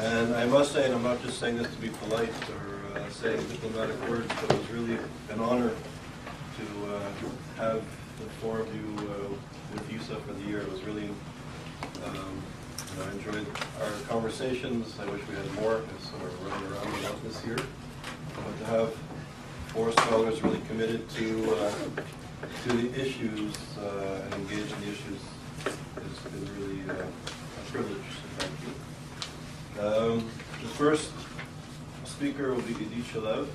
And I must say, and I'm not just saying this to be polite or saying diplomatic words, but it was really an honor to have the four of you with YIISA for the year. It was really, I enjoyed our conversations. I wish we had more, because we're running around a lot this year. But to have four scholars really committed to the issues and engaged in the issues has been really a privilege. So thank you. The first speaker will be Idit Shalev.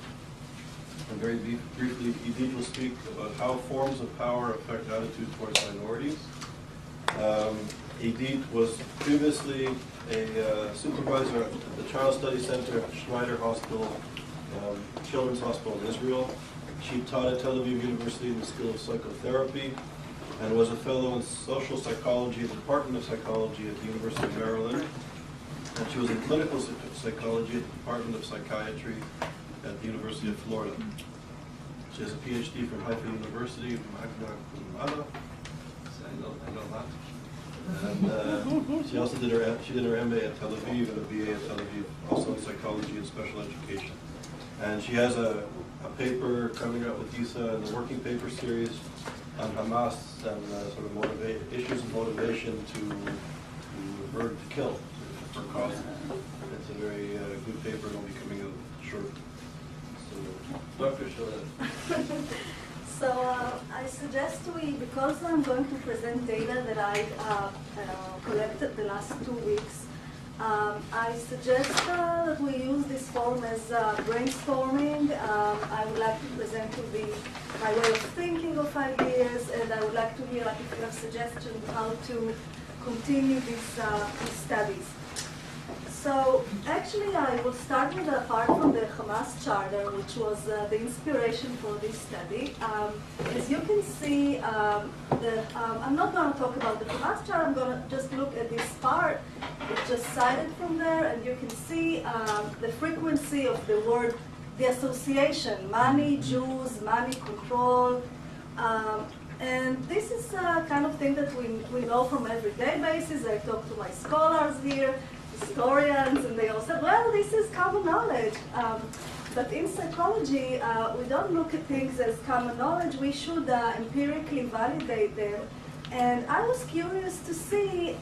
And very briefly, Idit will speak about how forms of power affect attitude towards minorities. Idit was previously a supervisor at the Child Study Center at Schneider Hospital, Children's Hospital in Israel. She taught at Tel Aviv University in the School of Psychotherapy and was a fellow in social psychology at the Department of Psychology at the University of Maryland. And she was in clinical psychology at the Department of Psychiatry at the University of Florida. She has a PhD from Haifa University, magna cum laude. I know that. And she also did her MA at Tel Aviv and a BA at Tel Aviv, also in psychology and special education. And she has a paper coming out with YIISA in the working paper series on Hamas and sort of issues of motivation to murder to kill for cause. It's a very good paper and will be coming out short. So, Dr. Shalev. So I suggest because I'm going to present data that I collected the last 2 weeks, I suggest that we use this forum as brainstorming. I would like to present to my way of thinking of ideas, and I would like to hear if you have suggestions how to continue these studies. So actually, I will start with a part from the Hamas Charter, which was the inspiration for this study. As you can see, I'm not going to talk about the Hamas Charter. I'm going to just look at this part. It's just cited from there, and you can see the frequency of the word, the association, money, Jews, money, control. And this is a kind of thing that we know from everyday basis. I talk to my scholars here, historians, and they all said, well, this is common knowledge. But in psychology, we don't look at things as common knowledge. We should empirically validate them. And I was curious to see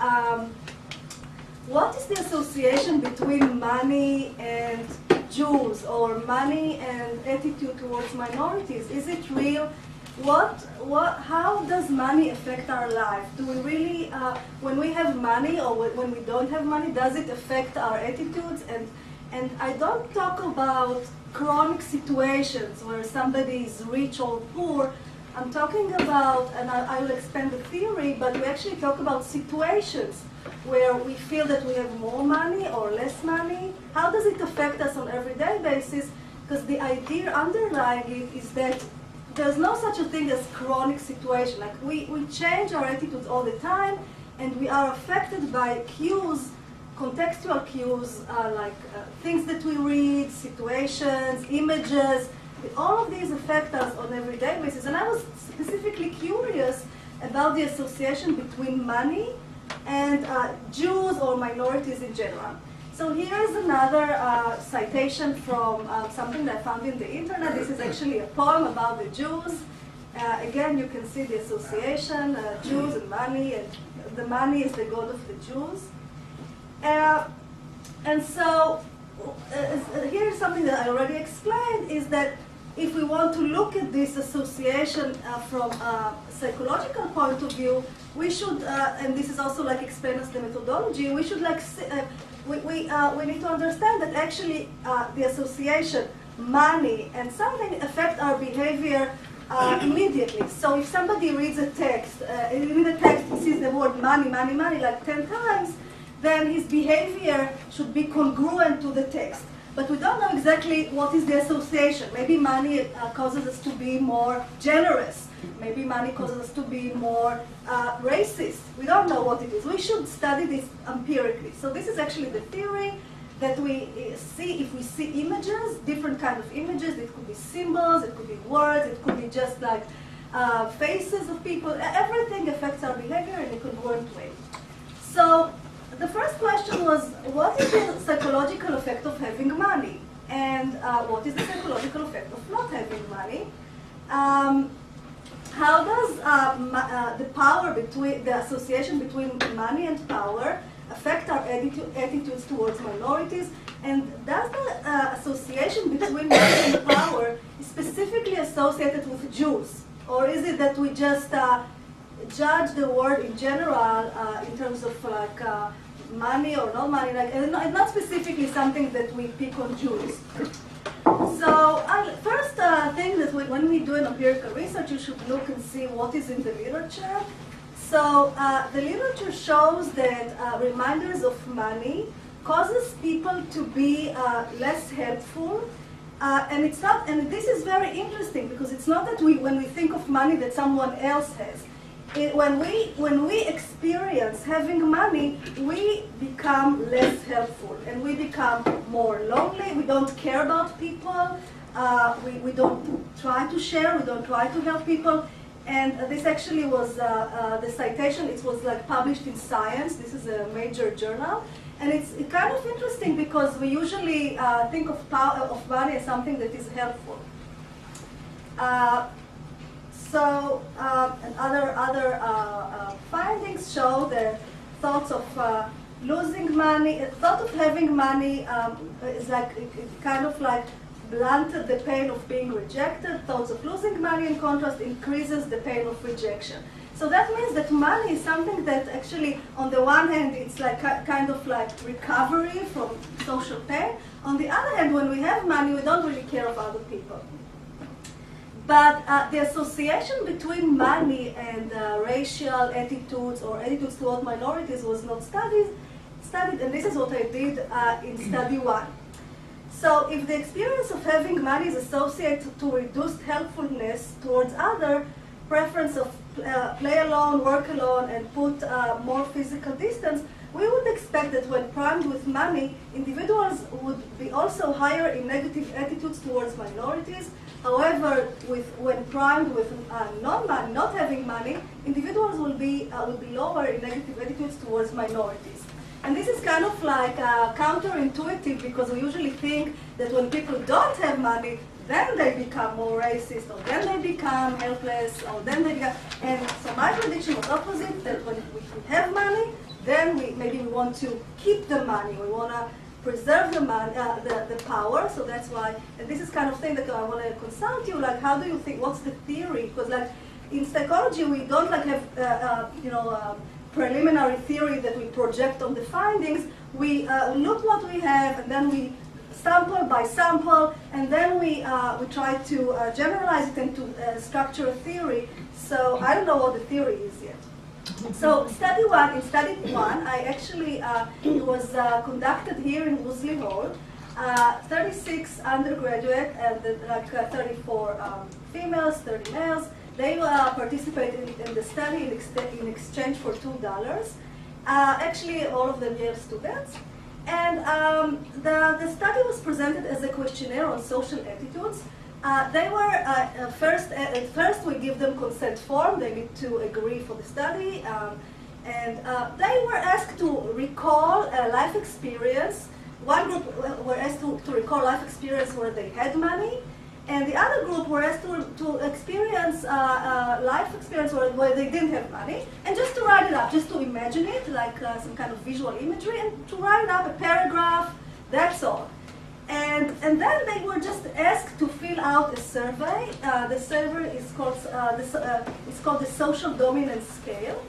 what is the association between money and Jews, or money and attitude towards minorities? Is it real? How does money affect our life? Do we really, when we have money or when we don't have money, does it affect our attitudes? And I don't talk about chronic situations where somebody is rich or poor. I'm talking about, and I will expand the theory, but we actually talk about situations where we feel that we have more money or less money. How does it affect us on an everyday basis? Because the idea underlying it is that there's no such a thing as chronic situation. Like we change our attitudes all the time, and we are affected by cues, contextual cues, like things that we read, situations, images. All of these affect us on an everyday basis. And I was specifically curious about the association between money and Jews or minorities in general. So here is another citation from something that I found in the internet. This is actually a poem about the Jews. Again, you can see the association, Jews and money, and the money is the god of the Jews. And so here's something that I already explained, is that if we want to look at this association from a psychological point of view, we should, and this is also like explained as the methodology, we should like, we need to understand that actually the association, money and something affect our behavior immediately. So if somebody reads a text, in the text he sees the word money, money, money like 10 times, then his behavior should be congruent to the text. But we don't know exactly what is the association. Maybe money causes us to be more generous. Maybe money causes us to be more racist. We don't know what it is. We should study this empirically. So this is actually the theory that we see. If we see images, different kind of images, it could be symbols, it could be words, it could be just like faces of people. Everything affects our behavior in a congruent way. So the first question was, what is the psychological effect of having money? And what is the psychological effect of not having money? How does the power between, the association between money and power affect our attitudes towards minorities? And does the association between money and power specifically associated with Jews? Or is it that we just judge the world in general in terms of like money or no money? Like, and not specifically something that we pick on Jews. So first thing that when we do an empirical research, you should look and see what is in the literature. So the literature shows that reminders of money causes people to be less helpful. And it's not, and this is very interesting because it's not that when we think of money that someone else has. When we experience having money, we become less helpful and we become more lonely. We don't care about people. We don't try to share. We don't try to help people. And this actually was the citation. It was like published in Science. This is a major journal. And it's kind of interesting because we usually think of money as something that is helpful. And other findings show that thoughts of losing money, thought of having money is like it kind of like blunted the pain of being rejected. Thoughts of losing money, in contrast, increases the pain of rejection. So that means that money is something that actually, on the one hand, it's like kind of like recovery from social pain. On the other hand, when we have money, we don't really care of other people. But the association between money and racial attitudes or attitudes toward minorities was not studied, and this is what I did in study 1. So if the experience of having money is associated to reduced helpfulness towards others, preference of play alone, work alone, and put more physical distance, we would expect that when primed with money, individuals would be also higher in negative attitudes towards minorities. However, when primed with non-money, not having money, individuals will be lower in negative attitudes towards minorities. And this is kind of like counterintuitive because we usually think that when people don't have money, then they become more racist, or then they become helpless, or then they become... And so my prediction was opposite, that when we have money, then maybe we want to keep the money. We want to preserve the money, the power. So that's why, and this is kind of thing that I want to consult you. Like, how do you think? What's the theory? Because like in psychology, we don't like have preliminary theory that we project on the findings. We look what we have, and then we sample by sample, and then we try to generalize it into structure a theory. So I don't know what the theory is yet. So in study one, I actually, it was conducted here in Woolsey Hall, 36 undergraduate and like 34 females, 30 males. They participated in the study in exchange for $2. Actually, all of them Yale students. And the study was presented as a questionnaire on social attitudes. They were, at first we give them consent form. They need to agree for the study. And they were asked to recall a life experience. One group were asked to recall life experience where they had money. And the other group were asked to experience life experience where they didn't have money, and just to write it up, just to imagine it, like some kind of visual imagery, and to write up a paragraph, that's all. And then they were just asked to fill out a survey. The survey is called, it's called the Social Dominance Scale.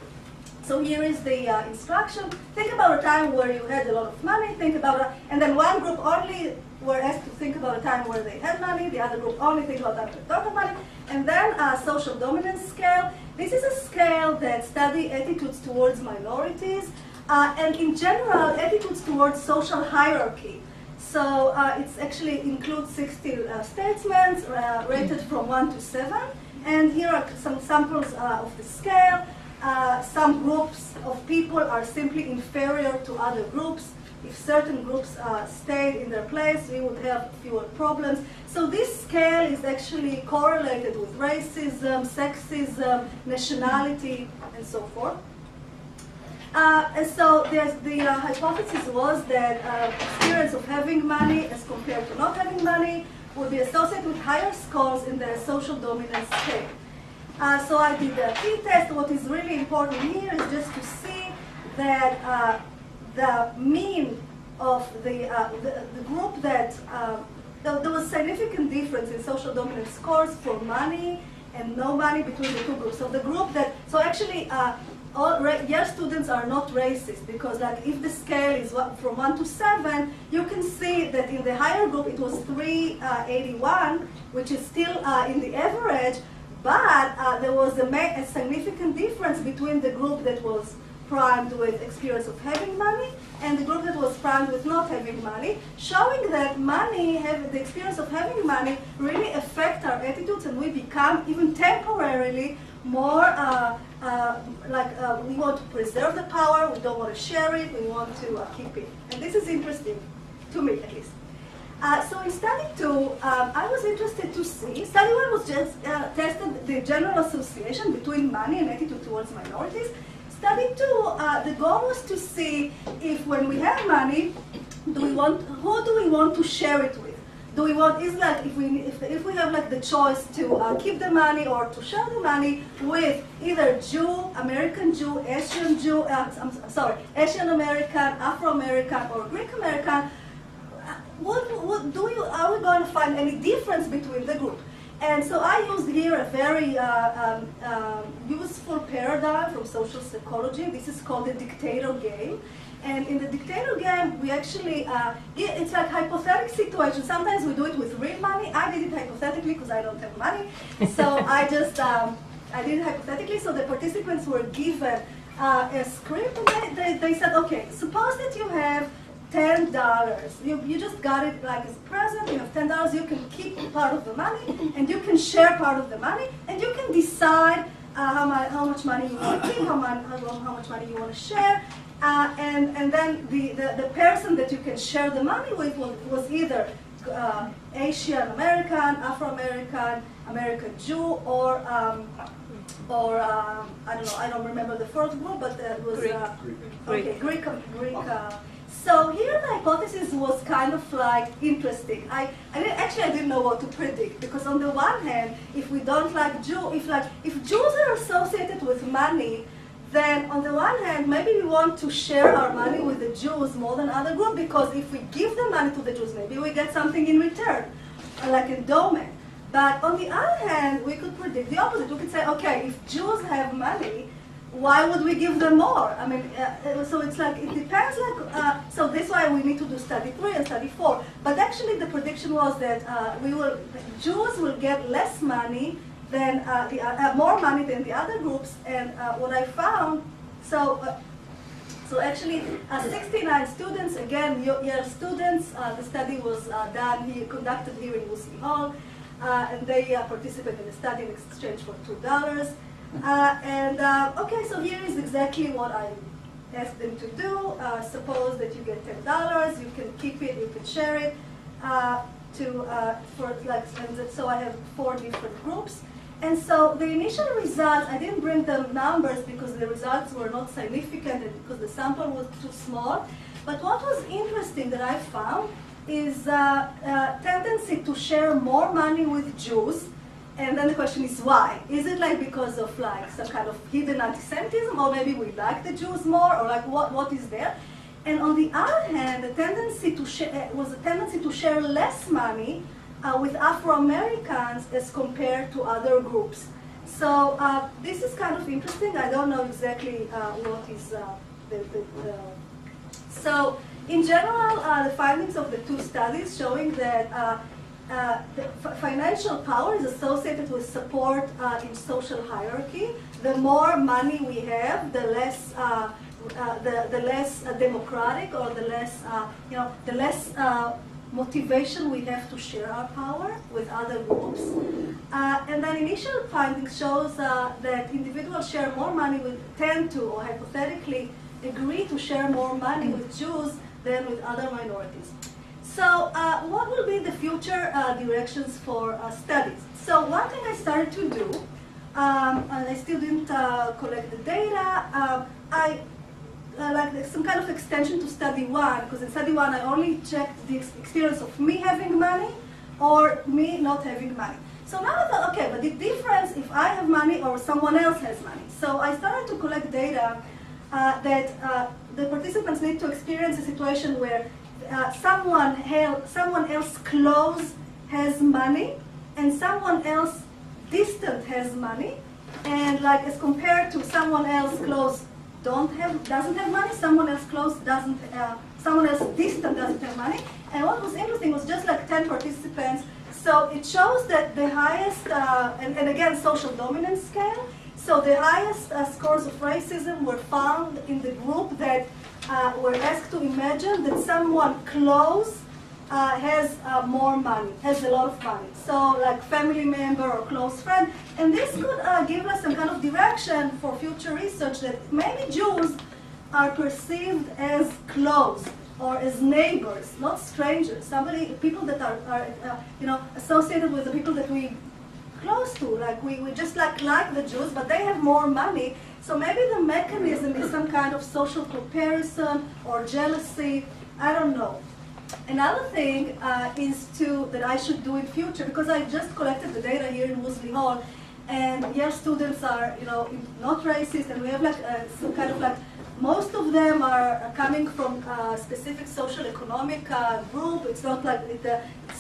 So here is the instruction. Think about a time where you had a lot of money, think about it, and then one group only were asked to think about a time where they had money, the other group only think about a time where they don't have money, and then a social dominance scale. This is a scale that studies attitudes towards minorities, and in general, attitudes towards social hierarchy. So it actually includes 60 statements rated from 1 to 7, and here are some samples of the scale. Some groups of people are simply inferior to other groups. If certain groups stayed in their place, we would have fewer problems. So this scale is actually correlated with racism, sexism, nationality, and so forth. And so the hypothesis was that experience of having money as compared to not having money would be associated with higher scores in the social dominance scale. So I did the t-test. What is really important here is just to see that the mean of the group that there was significant difference in social dominance scores for money and no money between the two groups. So the group that, so actually all Yale students are not racist, because like if the scale is from 1 to 7, you can see that in the higher group it was 381, which is still in the average, but there was a significant difference between the group that was primed with experience of having money and the group that was primed with not having money, showing that the experience of having money really affect our attitudes, and we become even temporarily more we want to preserve the power, we don't want to share it, we want to keep it. And this is interesting, to me at least. So in study 2, I was interested to see, study 1 was just tested the general association between money and attitude towards minorities. Study 2, the goal was to see if when we have money, who do we want to share it with? Do we want, if we have like the choice to keep the money or to share the money with either Jew, American Jew, Asian Jew, Asian American, Afro-American, or Greek American, are we going to find any difference between the group? And so I used here a very useful paradigm from social psychology. This is called the dictator game. And in the dictator game, we actually, it's like hypothetical situations. Sometimes we do it with real money. I did it hypothetically because I don't have money. So I just, I did it hypothetically. So the participants were given a script, and they said, okay, suppose that you have $10. You just got it like as a present. You have $10. You can keep part of the money, and you can share part of the money, and you can decide how much money you want to keep, how much money you want to share. And then the person that you can share the money with was either Asian American, Afro-American, American Jew, or I don't know, I don't remember the fourth group, but it was Greek. So here the hypothesis was kind of like interesting. I didn't know what to predict, because on the one hand, if we don't like if Jews are associated with money, then on the one hand, maybe we want to share our money with the Jews more than other groups, because if we give the money to the Jews, maybe we get something in return, like endowment. But on the other hand, we could predict the opposite. We could say, okay, if Jews have money, why would we give them more? I mean, so it's like, it depends, so that's why we need to do study 3 and study 4. But actually the prediction was that Jews will get less money than more money than the other groups, and what I found, so actually 69 students, again, Yale students, the study was conducted here in UC Hall, and they participated in the study in exchange for $2. Okay, so here is exactly what I asked them to do. Suppose that you get $10, you can keep it, you can share it, so I have 4 different groups. And so the initial results, I didn't bring the numbers because the results were not significant and because the sample was too small. But what was interesting that I found is a tendency to share more money with Jews. And then the question is why? Is it like because of like some kind of hidden anti-Semitism, or maybe we like the Jews more, or like what is there? And on the other hand, the tendency to share less money with Afro-Americans as compared to other groups. So this is kind of interesting. I don't know exactly what is So in general, the findings of the 2 studies showing that the financial power is associated with support in social hierarchy. The more money we have, the less democratic, or the less motivation we have to share our power with other groups. And then initial findings shows that individuals share more money tend to, or hypothetically, agree to share more money with Jews than with other minorities. So what will be the future directions for studies? So one thing I started to do, and I still didn't collect the data, like some kind of extension to study one, because in study one I only checked the experience of me having money or me not having money. So now I thought, okay, but the difference if I have money or someone else has money. So I started to collect data that the participants need to experience a situation where someone else close has money and someone else distant has money, and like as compared to someone else close doesn't have money, someone else close someone else distant doesn't have money. And what was interesting was just like 10 participants. So it shows that the highest, and again, social dominance scale, so the highest scores of racism were found in the group that were asked to imagine that someone close has more money, has a lot of money. So like family member or close friend. And this could give us some kind of direction for future research that maybe Jews are perceived as close or as neighbors, not strangers. People that are associated with the people that we close to, like we just like the Jews, but they have more money. So maybe the mechanism is some kind of social comparison or jealousy. I don't know. Another thing that I should do in future, because I just collected the data here in Mosley Hall, and Yale students are not racist, and we have like some kind of like, most of them are coming from a specific social economic group. It's not like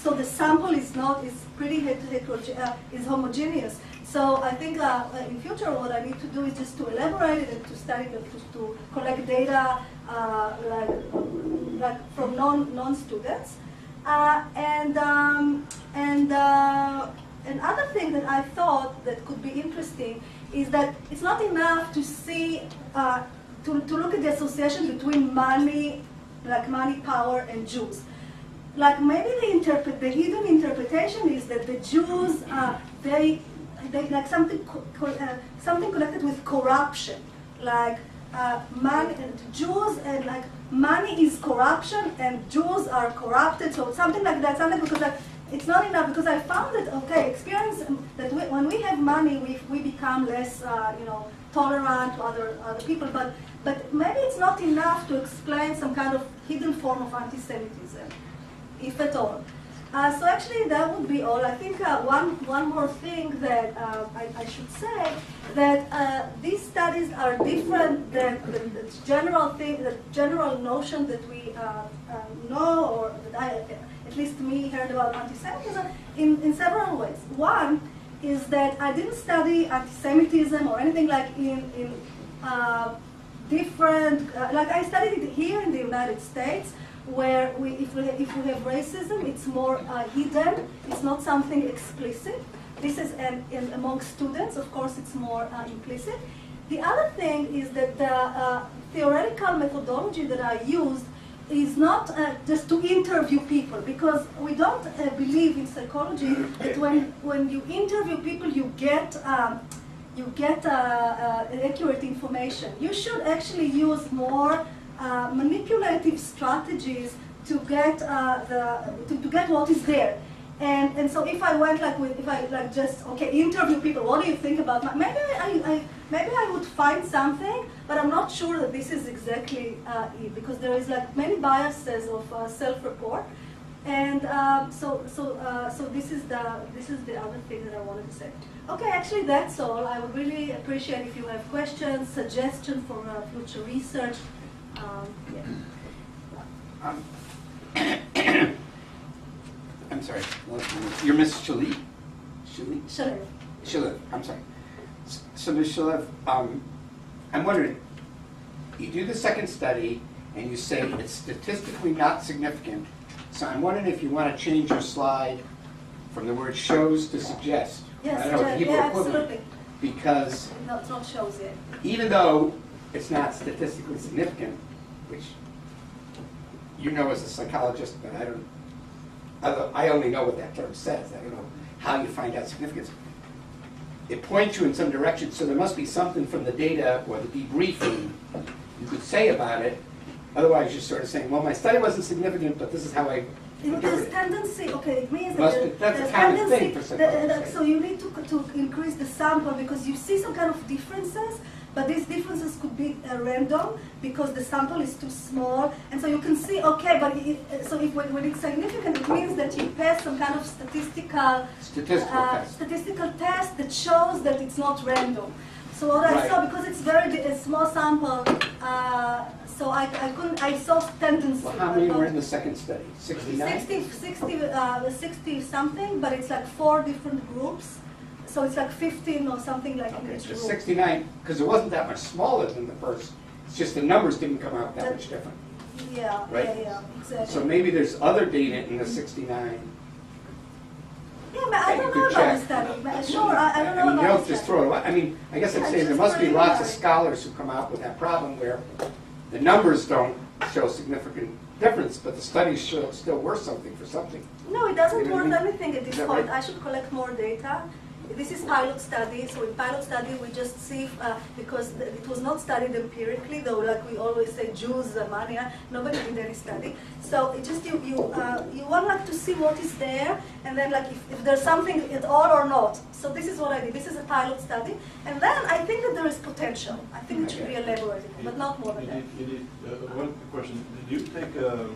so the sample is pretty is homogeneous. So I think in future what I need to do is just to elaborate it and to study to collect data like from non-students. Another thing that I thought that could be interesting is that it's not enough to see to look at the association between money, like money, power, and Jews. Like maybe the hidden interpretation is that the Jews they like something connected with corruption, like money and Jews, and like money is corruption and Jews are corrupted. So something like that. Something because like, it's not enough, because I found that experience that when we have money we become less tolerant to other people, but maybe it's not enough to explain some kind of hidden form of anti-Semitism, if at all. So actually that would be all. I think one more thing that I should say, that these studies are different than the general notion that we know, or that at least me heard about anti-Semitism in several ways. One is that I didn't study anti-Semitism or anything like in different, like I studied it here in the United States, where if we have racism, it's more hidden, it's not something explicit. This is among students, of course, it's more implicit. The other thing is that the theoretical methodology that I used is not just to interview people, because we don't believe in psychology that when you interview people you get accurate information. You should actually use more manipulative strategies to get to get what is there. And so if I went if I just interview people, what do you think about maybe I would find something, but I'm not sure that this is exactly it, because there is like many biases of self-report, and so this is the other thing that I wanted to say. Okay, actually that's all. I would really appreciate if you have questions, suggestions for future research. I'm sorry. You're Ms. Shalev? Shalev. Shalev. I'm sorry. So Ms. Shalev, I'm wondering, you do the second study and you say it's statistically not significant. So I'm wondering if you want to change your slide from the word shows to suggest. Yes, I don't know, Hebrew equivalent, absolutely. Because No, it's not shows yet. even though it's not statistically significant, which you know as a psychologist, but I only know what that term says. I don't know how you find out significance. It points you in some direction, so there must be something from the data or the debriefing you could say about it. Otherwise, you're sort of saying, well, my study wasn't significant, but this is how I There's tendency, it means that's there's a common thing tendency, for psychologists. so you need to increase the sample, because you see some kind of differences, but these differences could be random because the sample is too small, and so you can see, okay, but when it's significant, it means that you pass some kind of statistical test that shows that it's not random. So what I saw, because it's a small sample, so I saw tendency. Well, how many were in the second study? 69? 60 something, but it's like 4 different groups. So it's like 15 or something like in each So group. 69, because it wasn't that much smaller than the first. It's just the numbers didn't come out that much different. Yeah, Right? yeah, exactly. So maybe there's other data in the 69. Yeah, but I don't know about the study. But sure, I don't know mean, about you don't the just study. throw it away. I mean, I guess I'm Yeah, saying there just must be throw it lots of away. scholars who come out with that problem where the numbers don't show significant difference, but the studies still worth something for something. No, it doesn't You know what I worth mean? anything at Is this that point. right? I should collect more data. This is pilot study, so in pilot study we just see, because it was not studied empirically, though like we always say Jews, mania, nobody did any study. So it just, you want like to see what is there, and then like if there's something at all or not. So this is what I did. This is a pilot study, and then I think that there is potential. I think it should be elaborated, but not more than that. One question, did you take the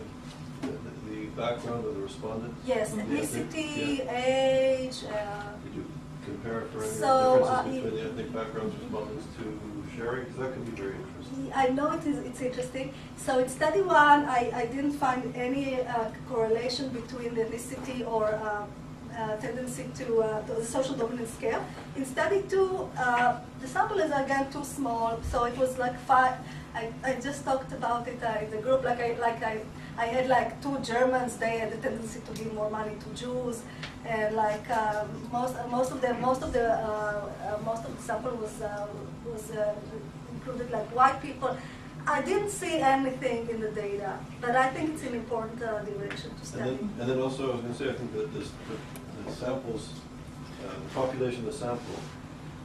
background of the respondent? Yes, ethnicity, age. Did you compare for any So, differences between the ethnic backgrounds respondents to sharing? Because that could be very interesting. I know it's interesting. So in study 1, I didn't find any correlation between the ethnicity or tendency to the social dominance scale. In study 2, the sample is again too small, so it was like 5. I just talked about it in the group. I had like 2 Germans. They had the tendency to give more money to Jews, and like most of the sample was included like white people. I didn't see anything in the data, but I think it's an important direction to study. And then also, I was going to say, I think that the samples, the population of the sample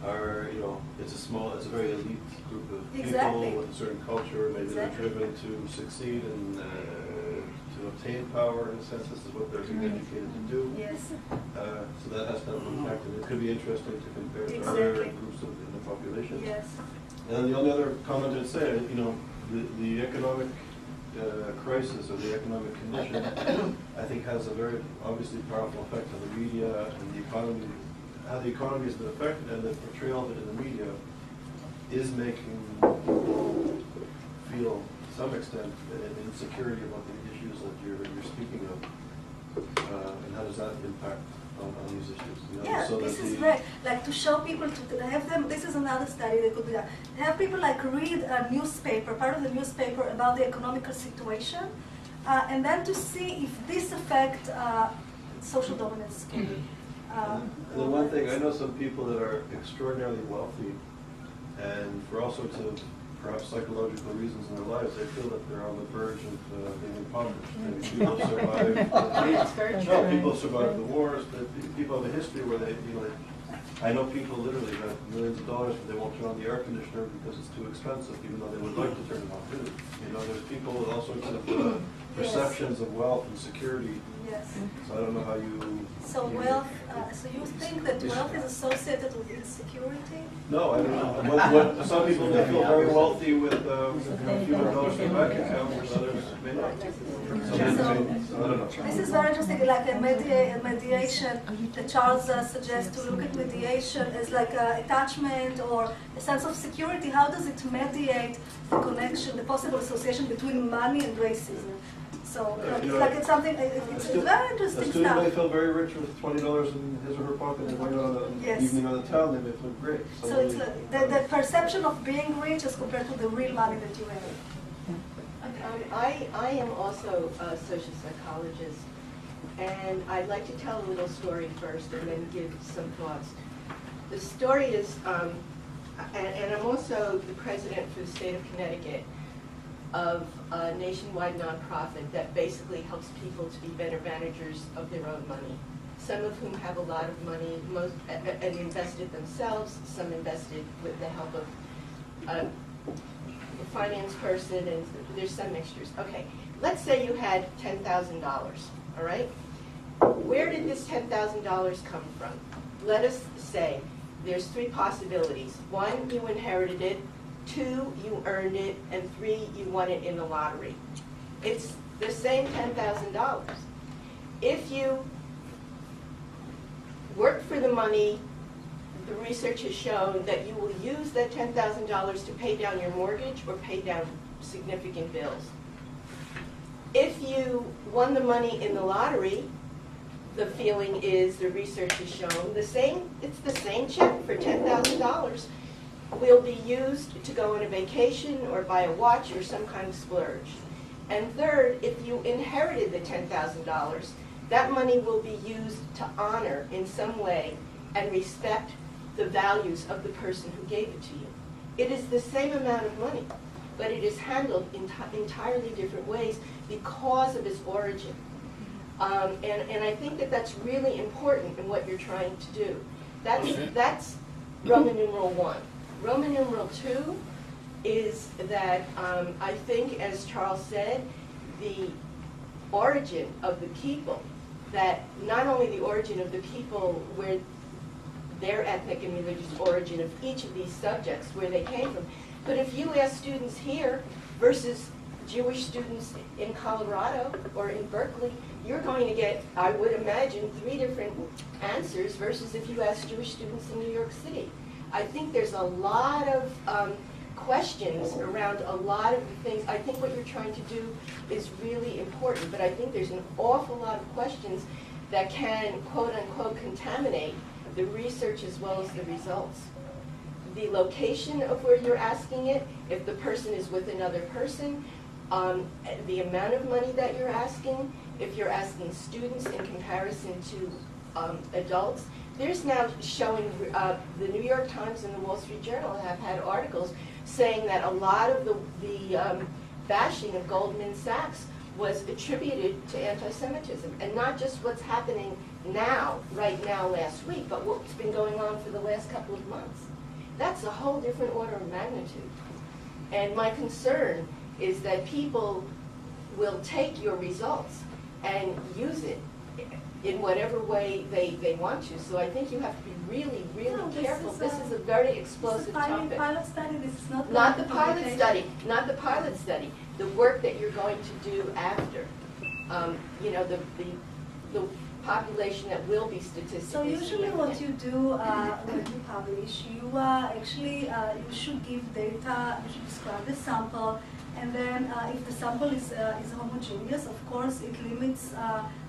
are, it's a very elite group of people Exactly. with a certain culture. Maybe Exactly. they're driven to succeed and to obtain power, in a sense. This is what they're being educated to do. Yes. So that has to have an impact, and it could be interesting to compare to Exactly. other groups in the population. Yes. And then the only other comment I'd say, the economic crisis or the economic condition, I think has a very obviously powerful effect on the media and the economy. How the economy has been affected and the portrayal of it in the media is making people feel, to some extent, insecurity about the issues that you're speaking of. And how does that impact on these issues? Yeah, so this that is great. Like to show people, to have them, this is another study that could be done. Have people like read a newspaper, part of the newspaper about the economical situation, and then to see if this affects social dominance scale. And then one thing, I know some people that are extraordinarily wealthy, and for all sorts of perhaps psychological reasons in their lives, they feel that they're on the verge of being impoverished. Maybe people survive. No, people survive the wars, but people have a history where they, I know people literally have millions of dollars, but they won't turn on the air conditioner because it's too expensive, even though they would like to turn it on too. There's people with all sorts of perceptions of wealth and security. Yes. So I don't know how you. So wealth. So you think that wealth is associated with insecurity? No, I don't know. Some people may feel very wealthy with a few hundred dollars in their bank account, whereas others may not. So I don't know. This is very interesting, like a mediation that Charles suggests to look at mediation as like attachment or a sense of security. How does it mediate the connection, the possible association between money and racism? So it's something, it's very interesting A student stuff. may feel very rich with $20 in his or her pocket and going on an Yes. evening on the town, they may feel great. So it's the perception of being rich as compared to the real money that you have. I am also a social psychologist, and I'd like to tell a little story first and then give some thoughts. The story is, and I'm also the president for the state of Connecticut of a nationwide nonprofit that basically helps people to be better managers of their own money. Some of whom have a lot of money, and invested themselves, some invested with the help of a finance person, and there's some mixtures. Okay, let's say you had $10,000, all right? Where did this $10,000 come from? Let us say there's 3 possibilities. 1, you inherited it 2, you earned it, and 3, you won it in the lottery. It's the same $10,000. If you work for the money, the research has shown that you will use that $10,000 to pay down your mortgage or pay down significant bills. If you won the money in the lottery, the feeling is, the research has shown, it's the same check for $10,000 will be used to go on a vacation or buy a watch or some kind of splurge. And third, if you inherited the $10,000, that money will be used to honor in some way and respect the values of the person who gave it to you. It is the same amount of money, but it is handled in entirely different ways because of its origin. And I think that that's really important in what you're trying to do. That's Roman numeral 1. Roman numeral 2 is that I think, as Charles said, the origin of the people, that not only the origin of the people where their ethnic and religious origin of each of these subjects, where they came from, but if you ask students here versus Jewish students in Colorado or in Berkeley, you're going to get, I would imagine, 3 different answers versus if you ask Jewish students in New York City. I think there's a lot of questions around a lot of the things. I think what you're trying to do is really important, but I think there's an awful lot of questions that can, quote unquote, contaminate the research as well as the results. The location of where you're asking it, if the person is with another person, the amount of money that you're asking, if you're asking students in comparison to adults. There's now showing, the New York Times and the Wall Street Journal have had articles saying that a lot of the bashing of Goldman Sachs was attributed to anti-Semitism, and not just what's happening now, right now, last week, but what's been going on for the last couple of months. That's a whole different order of magnitude. And my concern is that people will take your results and use it in whatever way they want to. So I think you have to be really, really careful. This is a very explosive topic. Pilot study. This is not the pilot study. Not the pilot study. The work that you're going to do after. You know, the population that will be statistically So usually what you do when you publish, you actually you should give data, you should describe the sample, and then if the sample is homogeneous, of course it limits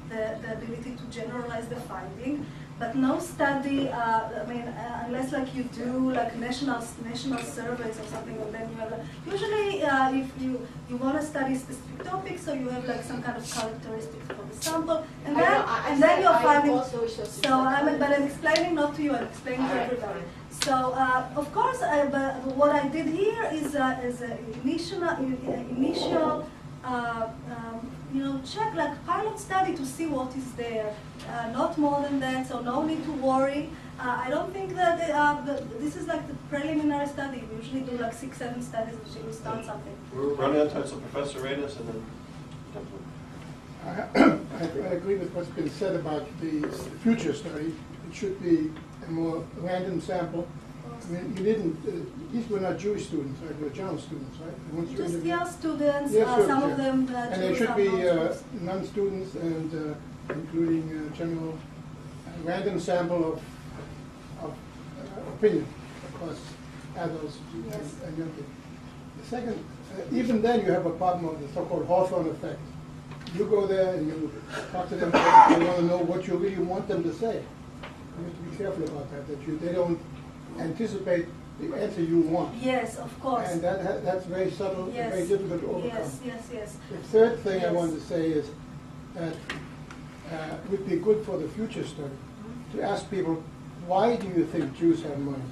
the ability to generalize the finding. But no study, I mean, unless like you do like national surveys or something, and then you have usually if you want to study specific topics, so you have like some kind of characteristics for the sample, and then you're finding. So but I'm explaining not to you, I'm explaining to everybody. So of course, but what I did here is an initial. You know, check like pilot study to see what is there. Not more than that, so no need to worry. I don't think that this is like the preliminary study. We usually do like 6-7 studies until we start something. We're running out of time, so Professor Reyes and then I agree with what's been said about the future study. It should be a more random sample. I mean, you didn't, these were not Jewish students, right? They were general students, right? Just students, yes, some of them and they should be non-students and including general random sample of opinion across adults and young people. The second, even then you have a problem of the so-called Hawthorne effect. You go there and you talk to them, they want to know what you really want them to say. You have to be careful about that, they don't anticipate the answer you want. Yes, of course. And that's very subtle, and very difficult to overcome. Yes. The third thing I wanted to say is that it would be good for the future study to ask people, why do you think Jews have money?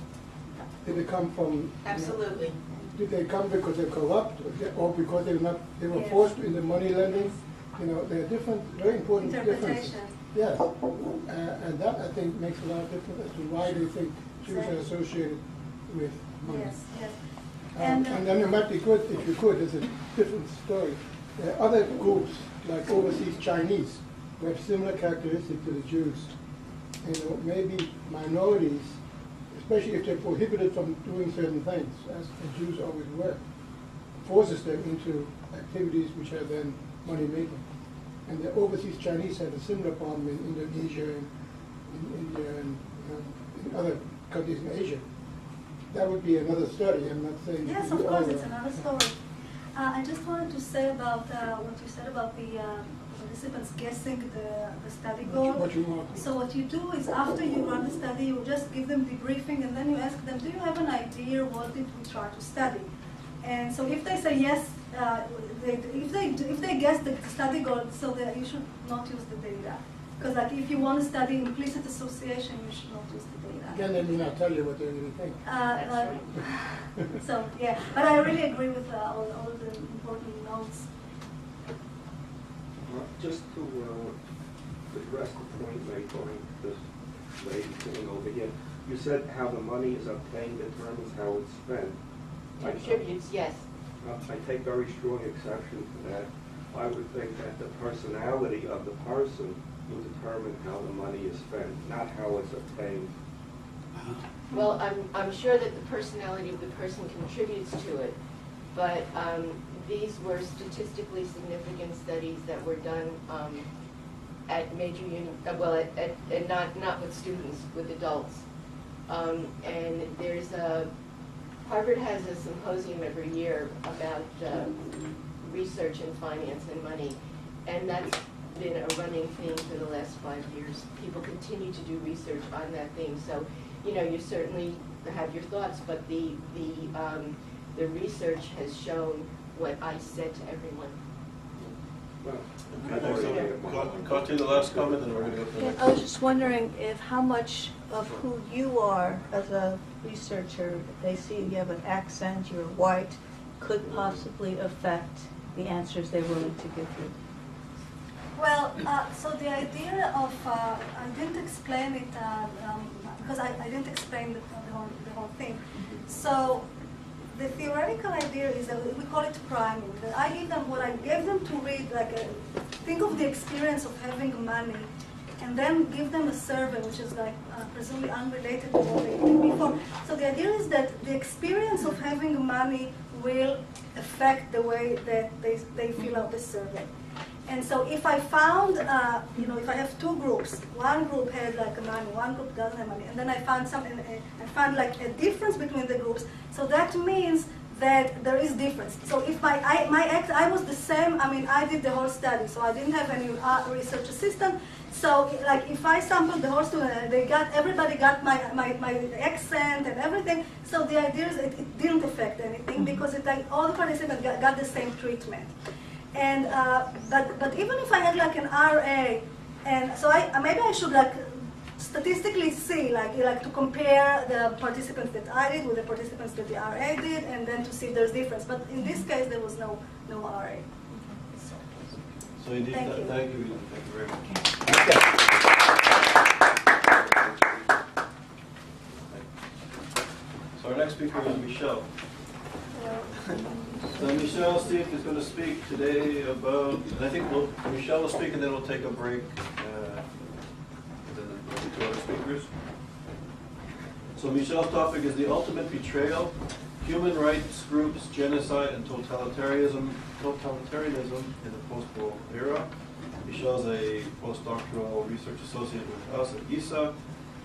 Did they come from? Absolutely. You know, did they come because they're corrupt, or because they were forced into money lending? You know, there are different, very important differences. Yes, and that I think makes a lot of difference as to why they think Jews are associated with money. Yes. And then it might be good, if you could, as a different story. There are other groups, like overseas Chinese, who have similar characteristics to the Jews. You know, maybe minorities, especially if they're prohibited from doing certain things, as the Jews always were, forces them into activities which are then money-making. And the overseas Chinese had a similar problem in Indonesia and in India and in other countries in Asia. That would be another study. I'm not saying. Yes, of course, it's another story. I just wanted to say about what you said about the participants guessing the study goal. What you want. So what you do is after you run the study, you just give them debriefing, and then you ask them, do you have an idea what did we try to study? And so if they say yes, if they guess the study goal, so that you should not use the data. Because like if you want to study implicit association, you should not use the data. Again, they may not tell you what they really think. So yeah, but I really agree with all the important notes. Just to address the point made by this lady sitting over here, you said how the money is obtained determines how it's spent. Contributes, yes. I take very strong exception to that. I would think that the personality of the person will determine how the money is spent, not how it's obtained. Well, I'm sure that the personality of the person contributes to it, but these were statistically significant studies that were done at major not with students, with adults. And there's Harvard has a symposium every year about research and finance and money, and that's been a running theme for the last 5 years. People continue to do research on that theme, so you certainly have your thoughts, but the research has shown what I said to everyone. Got the last comment, and we're going to go to the next. I was just wondering if how much of who you are as a researcher, if they see you have an accent, you're white, could possibly affect the answers they're willing to give you. Well, so the idea of, I didn't explain it, because I didn't explain the whole thing. So the theoretical idea is that we call it priming. That I gave them to read, think of the experience of having money, and then give them a survey, which is presumably unrelated to what they did before. So the idea is that the experience of having money will affect the way that they fill out the survey. And so if I found, if I have two groups, one group had money, one group doesn't have money, and then I found a difference between the groups, so that means that there is difference. So if I was the same, I did the whole study, so I didn't have any research assistant. So if I sampled the whole student, everybody got my accent and everything. So the idea is it didn't affect anything because all the participants got the same treatment. And but even if I had an RA, and so maybe I should statistically see to compare the participants that I did with the participants that the RA did, and then to see if there's difference. But in this case, there was no RA. So indeed, Thank you. Thank you very much. So our next speaker is Michelle. So Michelle Sieff is going to speak today about, and I think Michelle will speak and then we'll take a break. And then we'll be to other speakers. So Michelle's topic is the ultimate betrayal, human rights groups, genocide, and totalitarianism in the post-war era. Michelle's a postdoctoral research associate with us at YIISA,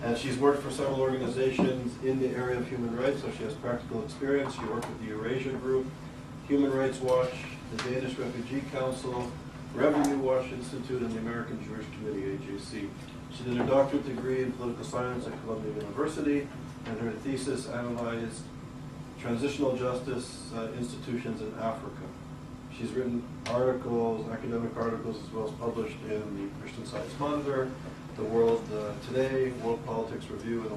and she's worked for several organizations in the area of human rights, so she has practical experience. She worked with the Eurasia Group, Human Rights Watch, the Danish Refugee Council, Revenue Watch Institute, and the American Jewish Committee, AJC. She did her doctorate degree in political science at Columbia University, and her thesis analyzed transitional justice institutions in Africa. She's written articles, academic articles, as well as published in the Christian Science Monitor, the World Today, World Politics Review, and the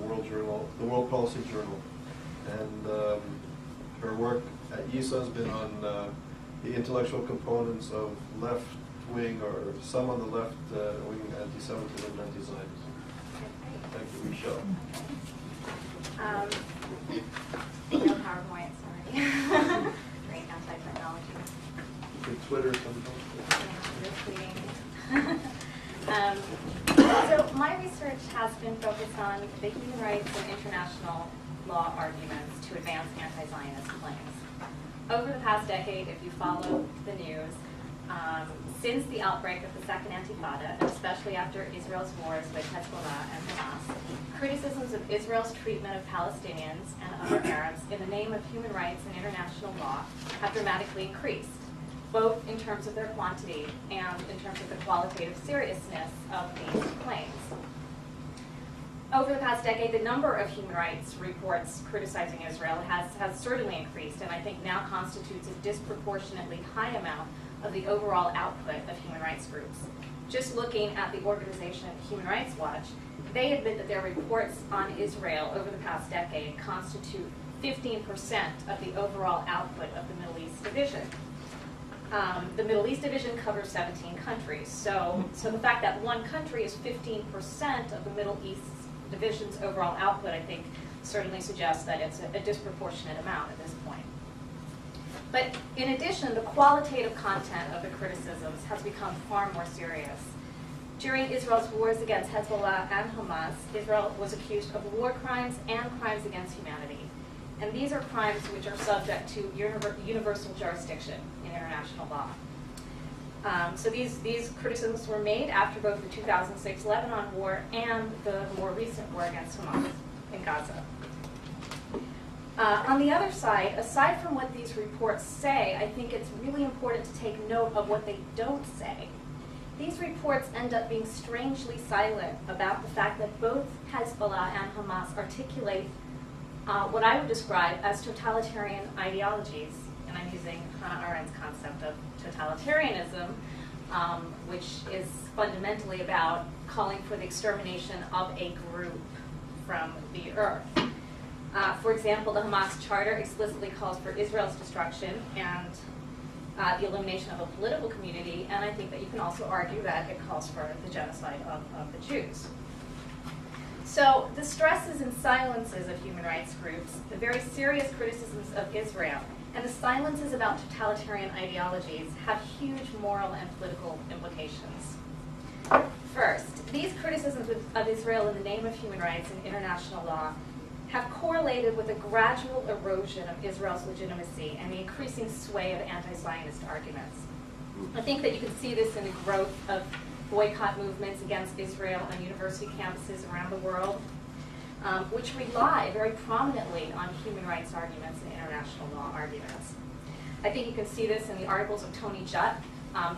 World Policy Journal. And her work at YIISA has been on the intellectual components of left-wing, or some on the left-wing anti-Semitism and anti-Zionism. Thank you, Michelle. No PowerPoint, sorry. Great outside technology. You can Twitter sometimes. Yeah, we're tweeting. So my research has been focused on the human rights and international law arguments to advance anti-Zionist claims. Over the past decade, if you follow the news, since the outbreak of the Second Intifada, and especially after Israel's wars with Hezbollah and Hamas, criticisms of Israel's treatment of Palestinians and other Arabs in the name of human rights and international law have dramatically increased, both in terms of their quantity and in terms of the qualitative seriousness of these claims. Over the past decade, the number of human rights reports criticizing Israel has certainly increased, and I think now constitutes a disproportionately high amount of the overall output of human rights groups. Just looking at the organization Human Rights Watch, they admit that their reports on Israel over the past decade constitute 15% of the overall output of the Middle East Division. The Middle East Division covers 17 countries, so the fact that one country is 15% of the Middle East Division's overall output, I think, certainly suggests that it's a disproportionate amount at this point. But in addition, the qualitative content of the criticisms has become far more serious. During Israel's wars against Hezbollah and Hamas, Israel was accused of war crimes and crimes against humanity. And these are crimes which are subject to universal jurisdiction in international law. So these criticisms were made after both the 2006 Lebanon war and the more recent war against Hamas in Gaza. On the other side, aside from what these reports say, I think it's really important to take note of what they don't say. These reports end up being strangely silent about the fact that both Hezbollah and Hamas articulate what I would describe as totalitarian ideologies. And I'm using Hannah Arendt's concept of totalitarianism, which is fundamentally about calling for the extermination of a group from the earth. For example, the Hamas Charter explicitly calls for Israel's destruction and the elimination of a political community, and I think that you can also argue that it calls for the genocide of the Jews. So the stresses and silences of human rights groups, the very serious criticisms of Israel, and the silences about totalitarian ideologies have huge moral and political implications. First, these criticisms of Israel in the name of human rights and international law have correlated with a gradual erosion of Israel's legitimacy and the increasing sway of anti-Zionist arguments. I think that you can see this in the growth of boycott movements against Israel on university campuses around the world, which rely very prominently on human rights arguments and international law arguments. I think you can see this in the articles of Tony Judt,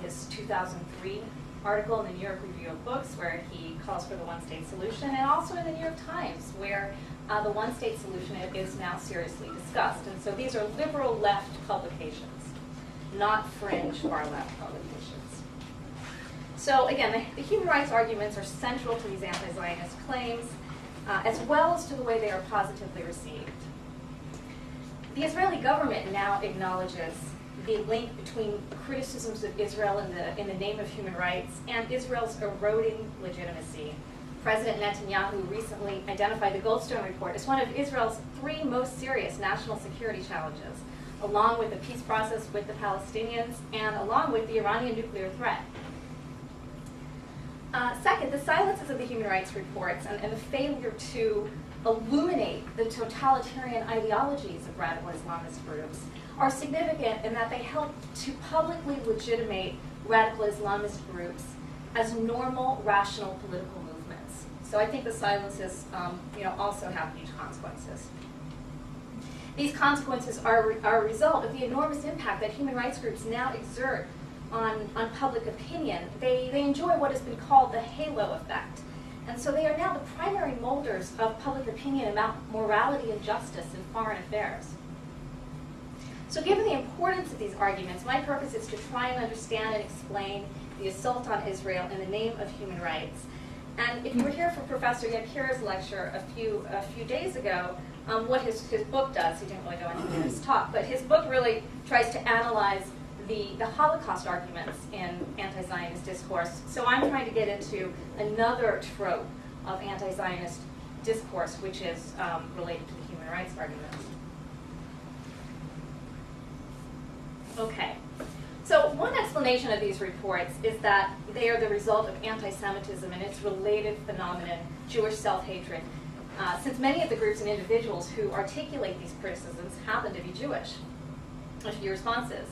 his 2003 article in the New York Review of Books, where he calls for the one-state solution, and also in the New York Times, where the one-state solution is now seriously discussed. And so these are liberal left publications, not fringe far-left publications. So again, the human rights arguments are central to these anti-Zionist claims, as well as to the way they are positively received. The Israeli government now acknowledges the link between criticisms of Israel in the name of human rights and Israel's eroding legitimacy. President Netanyahu recently identified the Goldstone Report as one of Israel's 3 most serious national security challenges, along with the peace process with the Palestinians and along with the Iranian nuclear threat. Second, the silences of the human rights reports and the failure to illuminate the totalitarian ideologies of radical Islamist groups are significant in that they help to publicly legitimate radical Islamist groups as normal, rational political movements. So I think the silences also have huge consequences. These consequences are a result of the enormous impact that human rights groups now exert on public opinion. They enjoy what has been called the halo effect. And so they are now the primary molders of public opinion about morality and justice in foreign affairs. So given the importance of these arguments, my purpose is to try and understand and explain the assault on Israel in the name of human rights. And if you were here for Professor Yakira's lecture a few days ago, what his book does, he didn't really go into his talk, but his book really tries to analyze the Holocaust arguments in anti-Zionist discourse. So I'm trying to get into another trope of anti-Zionist discourse, which is related to the human rights arguments. Okay. So one explanation explanation of these reports is that they are the result of anti-Semitism and its related phenomenon, Jewish self-hatred, since many of the groups and individuals who articulate these criticisms happen to be Jewish. A few responses.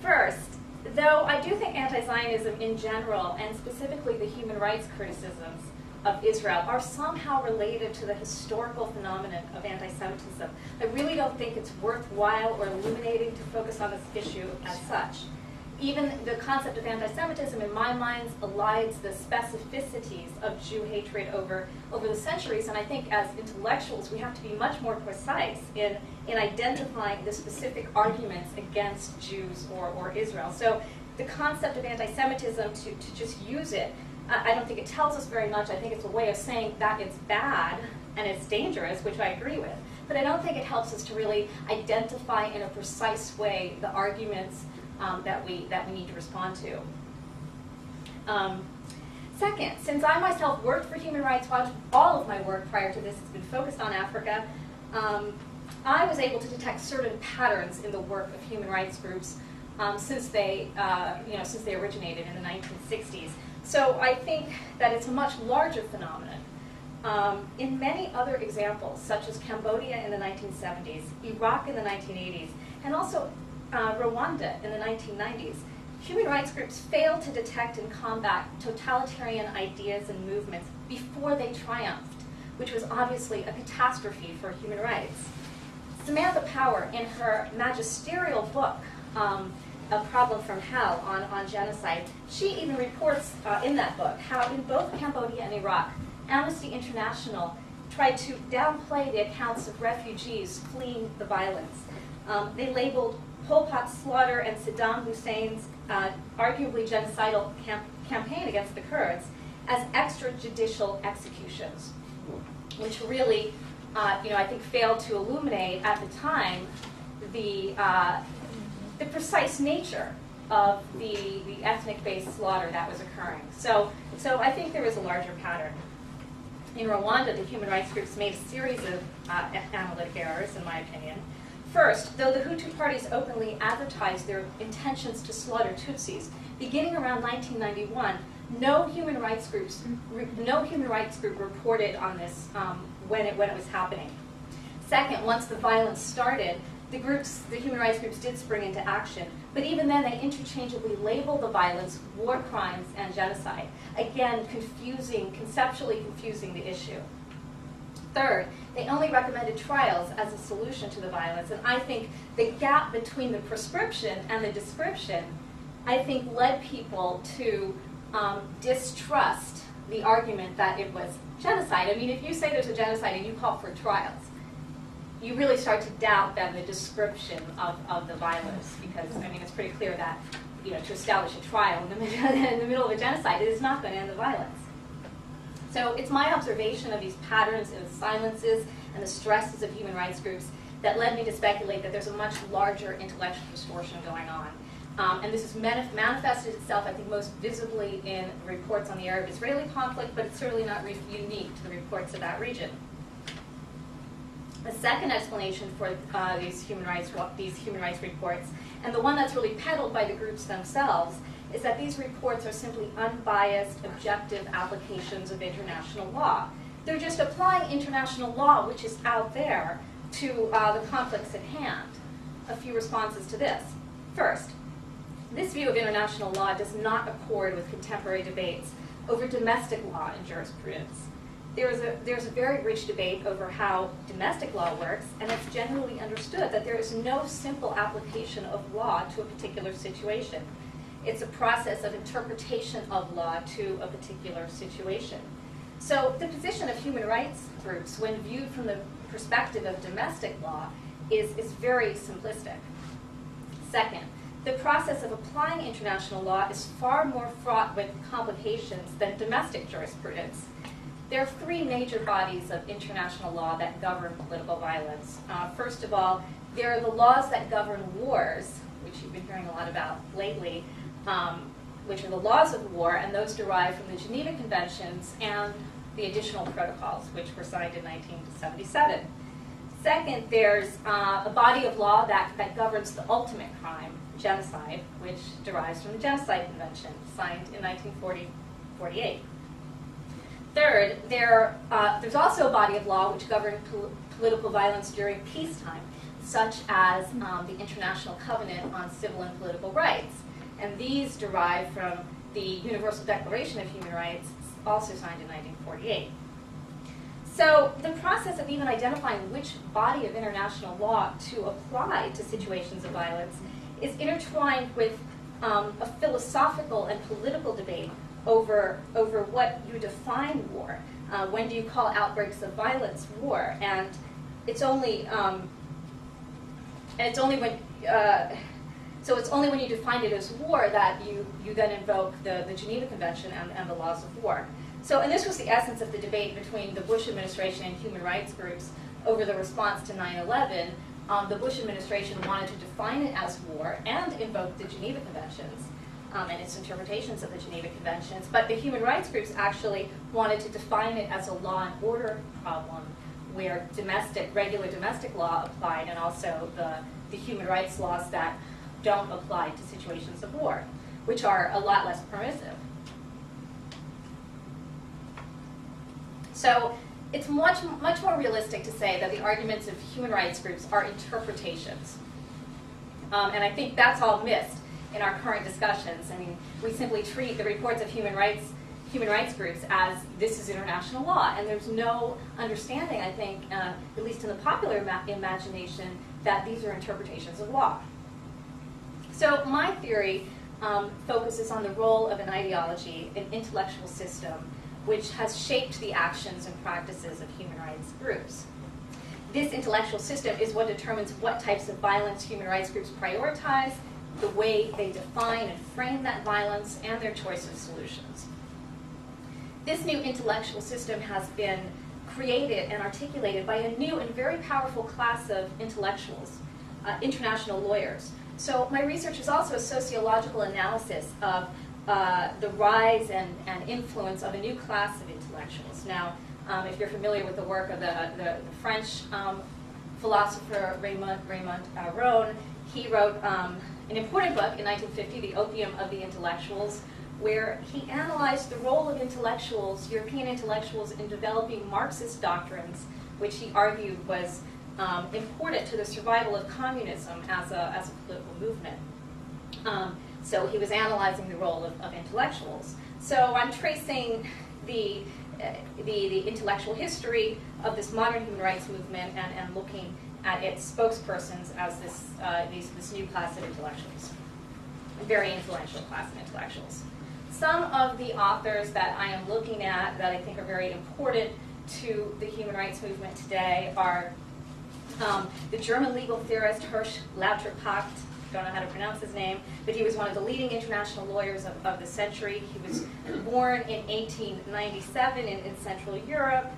First, though I do think anti-Zionism in general, and specifically the human rights criticisms of Israel, are somehow related to the historical phenomenon of anti-Semitism, I really don't think it's worthwhile or illuminating to focus on this issue as such. Even the concept of anti-Semitism, in my mind, elides the specificities of Jew hatred over the centuries, and I think as intellectuals we have to be much more precise in identifying the specific arguments against Jews or Israel. So the concept of anti-Semitism, to just use it, I don't think it tells us very much. I think it's a way of saying that it's bad and it's dangerous, which I agree with, but I don't think it helps us to really identify in a precise way the arguments that we need to respond to. Second, since I myself worked for Human Rights Watch, all of my work prior to this has been focused on Africa, I was able to detect certain patterns in the work of human rights groups since they originated in the 1960s. So I think that it's a much larger phenomenon. In many other examples, such as Cambodia in the 1970s, Iraq in the 1980s, and also Rwanda in the 1990s, human rights groups failed to detect and combat totalitarian ideas and movements before they triumphed, which was obviously a catastrophe for human rights. Samantha Power, in her magisterial book, A Problem from Hell on genocide, she even reports in that book how in both Cambodia and Iraq, Amnesty International tried to downplay the accounts of refugees fleeing the violence. They labeled Pol Pot's slaughter and Saddam Hussein's arguably genocidal campaign against the Kurds as extrajudicial executions, which really, I think failed to illuminate at the time the precise nature of the ethnic-based slaughter that was occurring. So I think there is a larger pattern. In Rwanda, the human rights groups made a series of analytic errors, in my opinion. First, though the Hutu parties openly advertised their intentions to slaughter Tutsis, beginning around 1991, no human rights group reported on this when it was happening. Second, once the violence started, the human rights groups did spring into action, but even then they interchangeably labeled the violence war crimes and genocide, again conceptually confusing the issue. Third, they only recommended trials as a solution to the violence, and I think the gap between the prescription and the description, I think, led people to distrust the argument that it was genocide. I mean, if you say there's a genocide and you call for trials, you really start to doubt then the description of the violence, because I mean it's pretty clear that to establish a trial in the middle of a genocide, it is not going to end the violence. So it's my observation of these patterns and silences and the stresses of human rights groups that led me to speculate that there's a much larger intellectual distortion going on. And this has manifested itself, I think, most visibly in reports on the Arab-Israeli conflict, but it's certainly not unique to the reports of that region. The second explanation for these human rights reports, and the one that's really peddled by the groups themselves, is that these reports are simply unbiased, objective applications of international law. They're just applying international law, which is out there, to the conflicts at hand. A few responses to this. First, this view of international law does not accord with contemporary debates over domestic law and jurisprudence. There's a very rich debate over how domestic law works, and it's generally understood that there is no simple application of law to a particular situation. It's a process of interpretation of law to a particular situation. So the position of human rights groups, when viewed from the perspective of domestic law, is very simplistic. Second, the process of applying international law is far more fraught with complications than domestic jurisprudence. There are three major bodies of international law that govern political violence. First of all, there are the laws that govern wars, which you've been hearing a lot about lately, which are the laws of war, and those derive from the Geneva Conventions and the additional protocols, which were signed in 1977. Second, there's a body of law that governs the ultimate crime, genocide, which derives from the Genocide Convention, signed in 1948. Third, there's also a body of law which governs political violence during peacetime, such as the International Covenant on Civil and Political Rights. And these derive from the Universal Declaration of Human Rights, also signed in 1948. So the process of even identifying which body of international law to apply to situations of violence is intertwined with a philosophical and political debate over what you define war. When do you call outbreaks of violence war? And it's only when you define it as war that you then invoke the Geneva Convention and the laws of war. So, and this was the essence of the debate between the Bush administration and human rights groups over the response to 9/11. The Bush administration wanted to define it as war and invoke the Geneva Conventions and its interpretations of the Geneva Conventions, but the human rights groups actually wanted to define it as a law and order problem where regular domestic law applied, and also the human rights laws that don't apply to situations of war, which are a lot less permissive. So it's much more realistic to say that the arguments of human rights groups are interpretations. And I think that's all missed in our current discussions. I mean, we simply treat the reports of human rights groups as this is international law, and there's no understanding, I think, at least in the popular imagination, that these are interpretations of law. So my theory focuses on the role of an ideology, an intellectual system, which has shaped the actions and practices of human rights groups. This intellectual system is what determines what types of violence human rights groups prioritize, the way they define and frame that violence, and their choice of solutions. This new intellectual system has been created and articulated by a new and very powerful class of intellectuals, international lawyers. So my research is also a sociological analysis of the rise and influence of a new class of intellectuals. Now, if you're familiar with the work of the French philosopher Raymond Aron, he wrote an important book in 1950, The Opium of the Intellectuals, where he analyzed the role of intellectuals, European intellectuals, in developing Marxist doctrines, which he argued was important to the survival of communism as a political movement. So he was analyzing the role of intellectuals. So I'm tracing the intellectual history of this modern human rights movement and looking at its spokespersons as this new class of intellectuals, a very influential class of intellectuals. Some of the authors that I am looking at that I think are very important to the human rights movement today are the German legal theorist Hirsch Lauterpacht. Don't know how to pronounce his name, but he was one of the leading international lawyers of the century. He was born in 1897 in Central Europe.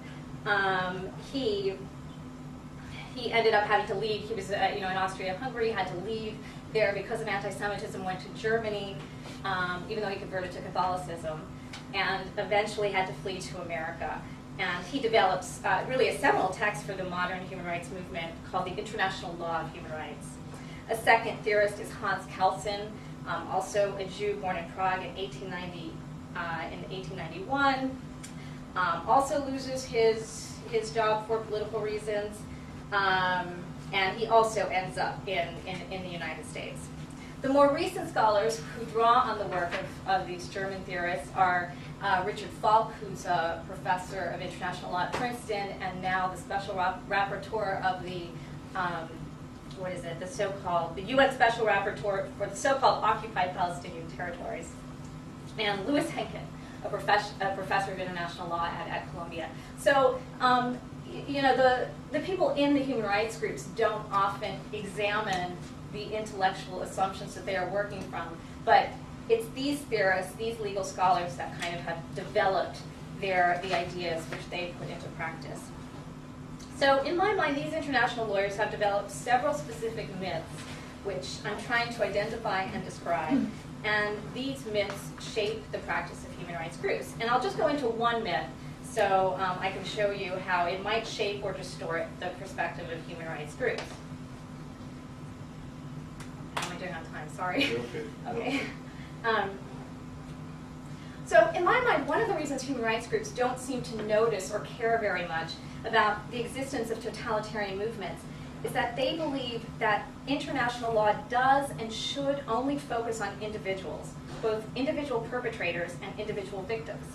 He ended up having to leave. He was in Austria-Hungary, had to leave there because of anti-Semitism, went to Germany, even though he converted to Catholicism, and eventually had to flee to America. And he develops really a seminal text for the modern human rights movement called The International Law of Human Rights. A second theorist is Hans Kelsen, also a Jew born in Prague in 1891. Also loses his job for political reasons, and he also ends up in the United States. The more recent scholars who draw on the work of these German theorists are Richard Falk, who's a professor of international law at Princeton, and now the special rapporteur of the the UN Special Rapporteur for the so-called occupied Palestinian territories, and Louis Henkin, a professor of international law at Columbia. So, the people in the human rights groups don't often examine the intellectual assumptions that they are working from, but it's these theorists, these legal scholars that kind of have developed the ideas which they put into practice. So in my mind, these international lawyers have developed several specific myths which I'm trying to identify and describe, and these myths shape the practice of human rights groups. And I'll just go into one myth so I can show you how it might shape or distort the perspective of human rights groups. How am I doing on time? Sorry. You're okay. Okay. So in my mind, one of the reasons human rights groups don't seem to notice or care very much about the existence of totalitarian movements is that they believe that international law does and should only focus on individuals, both individual perpetrators and individual victims.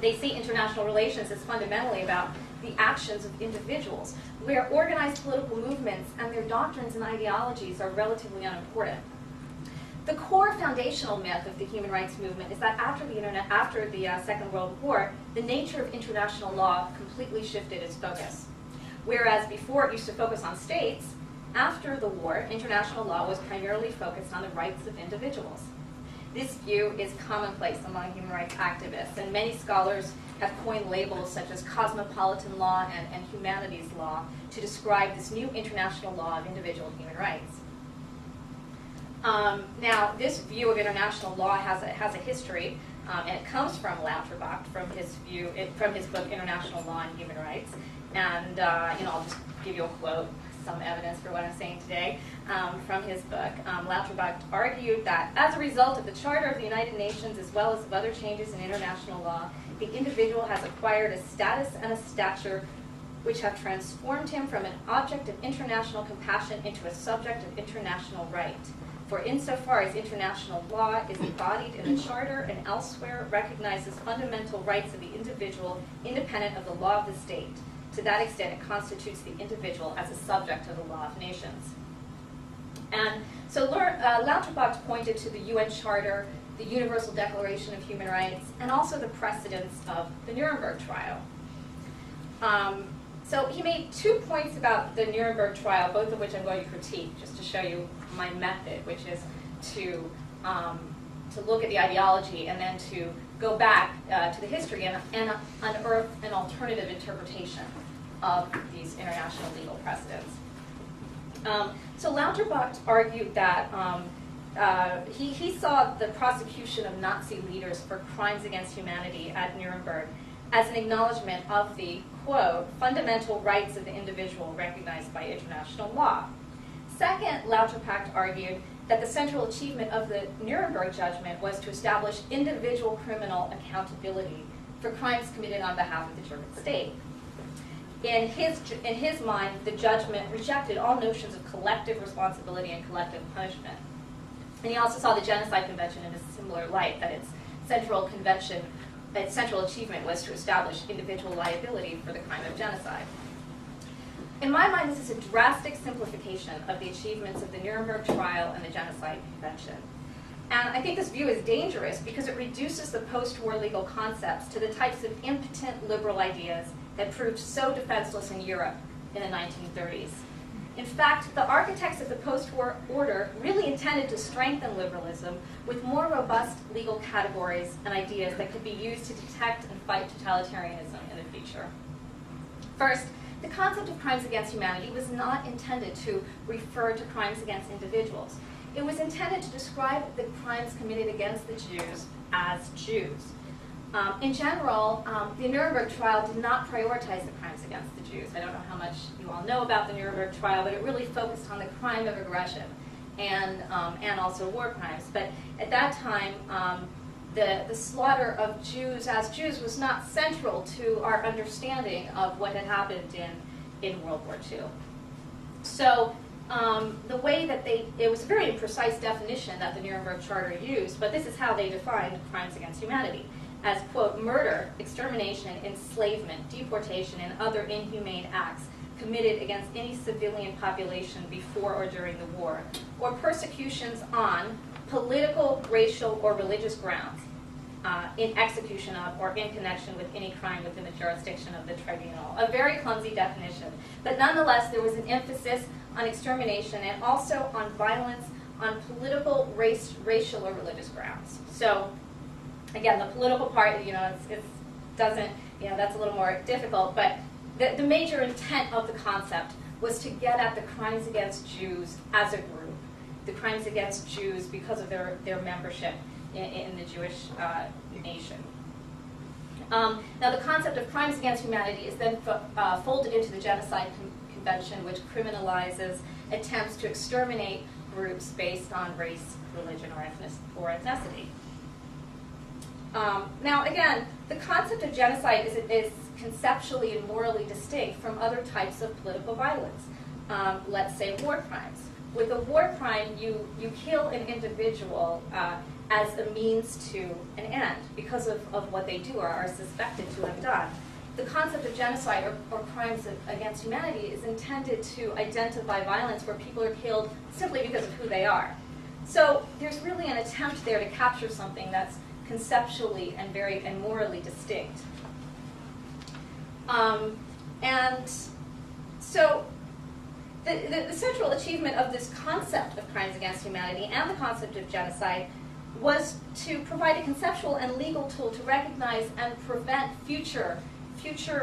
They see international relations as fundamentally about the actions of individuals, where organized political movements and their doctrines and ideologies are relatively unimportant. The core foundational myth of the human rights movement is that after the Second World War, the nature of international law completely shifted its focus. Whereas before it used to focus on states, after the war, international law was primarily focused on the rights of individuals. This view is commonplace among human rights activists, and many scholars have coined labels such as cosmopolitan law and humanities law to describe this new international law of individual human rights. Now, this view of international law has a history, and it comes from Lauterbach, from his book International Law and Human Rights. And I'll just give you a quote, some evidence for what I'm saying today, from his book. Lauterbach argued that as a result of the Charter of the United Nations, as well as of other changes in international law, the individual has acquired a status and a stature which have transformed him from an object of international compassion into a subject of international right. For insofar as international law is embodied in the Charter and elsewhere recognizes fundamental rights of the individual independent of the law of the state, to that extent it constitutes the individual as a subject of the law of nations. And so Lauterbach pointed to the UN Charter, the Universal Declaration of Human Rights, and also the precedents of the Nuremberg trial. So he made 2 points about the Nuremberg trial, both of which I'm going to critique, just to show you my method, which is to look at the ideology and then to go back to the history and unearth an alternative interpretation of these international legal precedents. So Lauterbach argued that he saw the prosecution of Nazi leaders for crimes against humanity at Nuremberg as an acknowledgement of the, quote, fundamental rights of the individual recognized by international law. Second, Lauterbach argued that the central achievement of the Nuremberg judgment was to establish individual criminal accountability for crimes committed on behalf of the German state. In his mind, the judgment rejected all notions of collective responsibility and collective punishment. And he also saw the Genocide Convention in a similar light, that its central achievement was to establish individual liability for the crime of genocide. In my mind, this is a drastic simplification of the achievements of the Nuremberg trial and the Genocide Convention. And I think this view is dangerous because it reduces the post-war legal concepts to the types of impotent liberal ideas that proved so defenseless in Europe in the 1930s. In fact, the architects of the post-war order really intended to strengthen liberalism with more robust legal categories and ideas that could be used to detect and fight totalitarianism in the future. First, the concept of crimes against humanity was not intended to refer to crimes against individuals. It was intended to describe the crimes committed against the Jews as Jews. In general, the Nuremberg trial did not prioritize the crimes against the Jews. I don't know how much you all know about the Nuremberg trial, but it really focused on the crime of aggression and also war crimes. But at that time, the slaughter of Jews as Jews was not central to our understanding of what had happened in World War II. So the way that it was a very imprecise definition that the Nuremberg Charter used, but this is how they defined crimes against humanity as, quote, murder, extermination, enslavement, deportation, and other inhumane acts committed against any civilian population before or during the war, or persecutions on political, racial, or religious grounds in execution of or in connection with any crime within the jurisdiction of the tribunal. A very clumsy definition, but nonetheless there was an emphasis on extermination and also on violence on political, racial, or religious grounds. So again, the political part, it doesn't, that's a little more difficult, but the major intent of the concept was to get at the crimes against Jews as a group, the crimes against Jews because of their membership in the Jewish nation. Now, the concept of crimes against humanity is then folded into the Genocide Convention, which criminalizes attempts to exterminate groups based on race, religion, or ethnicity. Now, again, the concept of genocide is conceptually and morally distinct from other types of political violence. Let's say war crimes. With a war crime, you kill an individual as a means to an end because of what they do or are suspected to have done. The concept of genocide or crimes against humanity is intended to identify violence where people are killed simply because of who they are. So there's really an attempt there to capture something that's conceptually and morally distinct. And so the central achievement of this concept of crimes against humanity and the concept of genocide was to provide a conceptual and legal tool to recognize and prevent future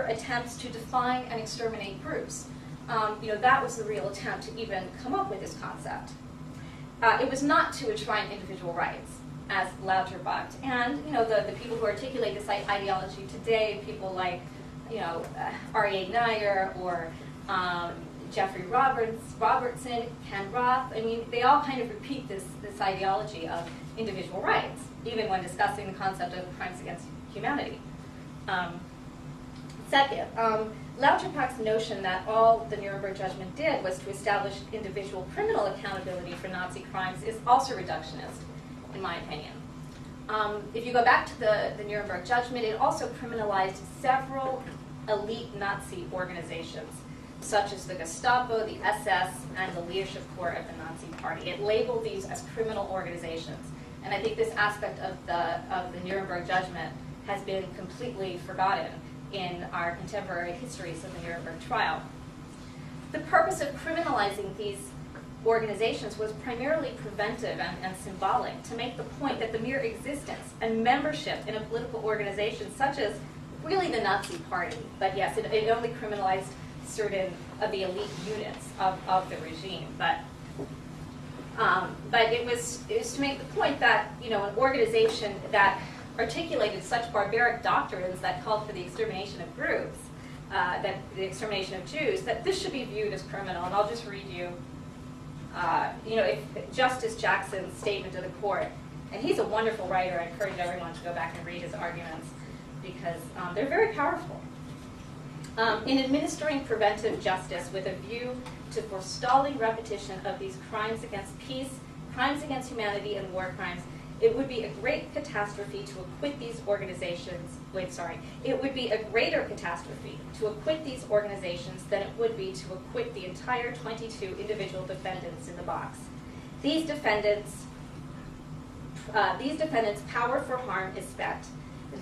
attempts to define and exterminate groups. That was the real attempt to even come up with this concept. It was not to enshrine individual rights, as Lauterbach and the people who articulate this ideology today, people like R.A. Nair or Jeffrey Robertson, Ken Roth. I mean, they all kind of repeat this ideology of individual rights, even when discussing the concept of crimes against humanity. Second, Lauterbach's notion that all the Nuremberg judgment did was to establish individual criminal accountability for Nazi crimes is also reductionist, in my opinion. If you go back to the Nuremberg judgment, it also criminalized several elite Nazi organizations, such as the Gestapo, the SS, and the leadership corps of the Nazi Party. It labeled these as criminal organizations. And I think this aspect of the Nuremberg judgment has been completely forgotten in our contemporary histories of the Nuremberg trial. The purpose of criminalizing these organizations was primarily preventive and symbolic, to make the point that the mere existence and membership in a political organization such as really the Nazi Party, but yes, it only criminalized certain of the elite units of the regime, but it was to make the point that an organization that articulated such barbaric doctrines that called for the extermination of groups, that the extermination of Jews, that this should be viewed as criminal. And I'll just read you, Justice Jackson's statement to the court. And he's a wonderful writer. I encourage everyone to go back and read his arguments because they're very powerful. In administering preventive justice with a view to forestalling repetition of these crimes against peace, crimes against humanity, and war crimes, it would be a great catastrophe to acquit these organizations. It would be a greater catastrophe to acquit these organizations than it would be to acquit the entire 22 individual defendants in the box. These defendants' power for harm is spent.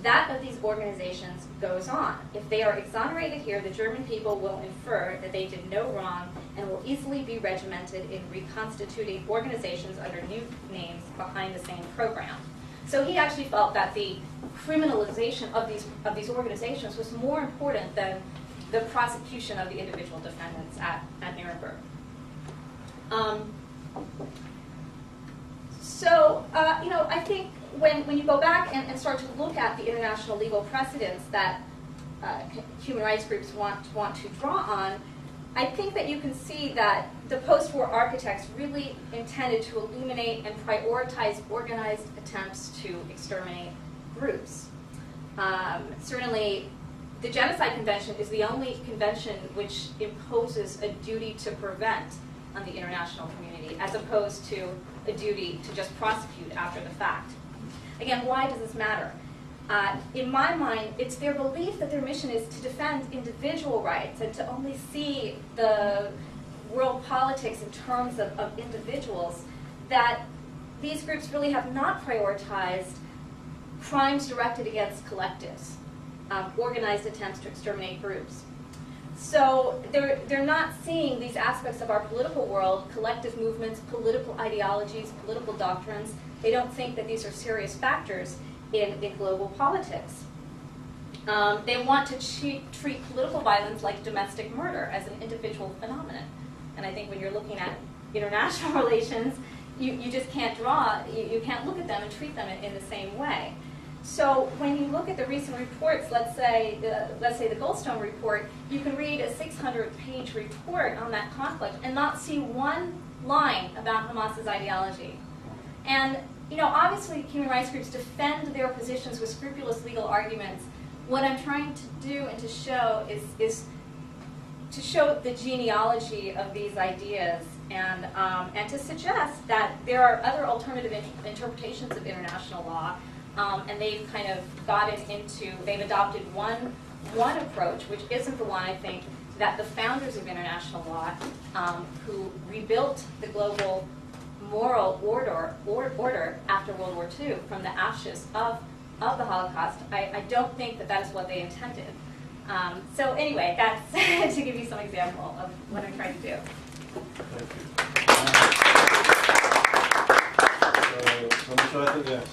That of these organizations goes on. If they are exonerated here, the German people will infer that they did no wrong and will easily be regimented in reconstituting organizations under new names behind the same program. So he actually felt that the criminalization of these organizations was more important than the prosecution of the individual defendants at Nuremberg. I think when you go back and start to look at the international legal precedents that human rights groups want to draw on, I think that you can see that the post-war architects really intended to illuminate and prioritize organized attempts to exterminate groups. Certainly, the Genocide Convention is the only convention which imposes a duty to prevent on the international community, as opposed to a duty to just prosecute after the fact. Again, why does this matter? In my mind, it's their belief that their mission is to defend individual rights and to only see the world politics in terms of individuals, that these groups really have not prioritized crimes directed against collectives, organized attempts to exterminate groups. So they're not seeing these aspects of our political world, collective movements, political ideologies, political doctrines. They don't think that these are serious factors in global politics. They want to treat political violence like domestic murder as an individual phenomenon. And I think when you're looking at international relations, you just can't you can't look at them and treat them in the same way. So when you look at the recent reports, let's say the Goldstone report, you can read a 600-page report on that conflict and not see one line about Hamas's ideology. And obviously human rights groups defend their positions with scrupulous legal arguments. What I'm trying to do and to show is to show the genealogy of these ideas and to suggest that there are other alternative interpretations of international law, and they've kind of they've adopted one approach, which isn't the one I think that the founders of international law, who rebuilt the global moral order after World War II from the ashes of the Holocaust, I don't think that is what they intended. So anyway, that's to give you some example of what I'm trying to do. Thank you.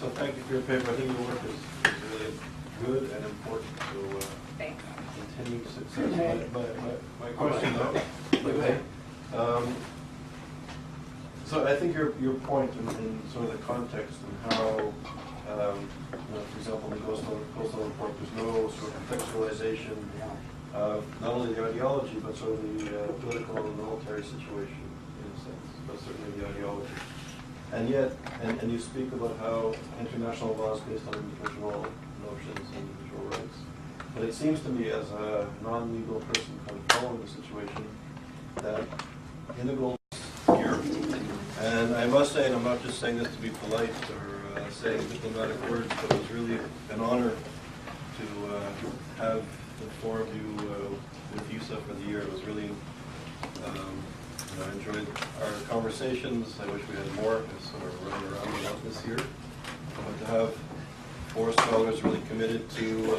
So thank you for your paper. I think your work is really good and important. So Thanks. continued success. My question though, so I think your point in sort of the context and how, for example, the Coastal Report, there's no sort of contextualization of not only the ideology, but sort of the political and military situation, in a sense, but certainly the ideology. And yet, and you speak about how international law is based on individual notions and individual rights. But it seems to me, as a non-legal person kind of following the situation, that in the goal here, and I must say, and I'm not just saying this to be polite or saying diplomatic words, but it was really an honor to have the four of you with YIISA for the year. It was really, I enjoyed our conversations. I wish we had more. It's sort of running around a lot this year. But to have four scholars really committed to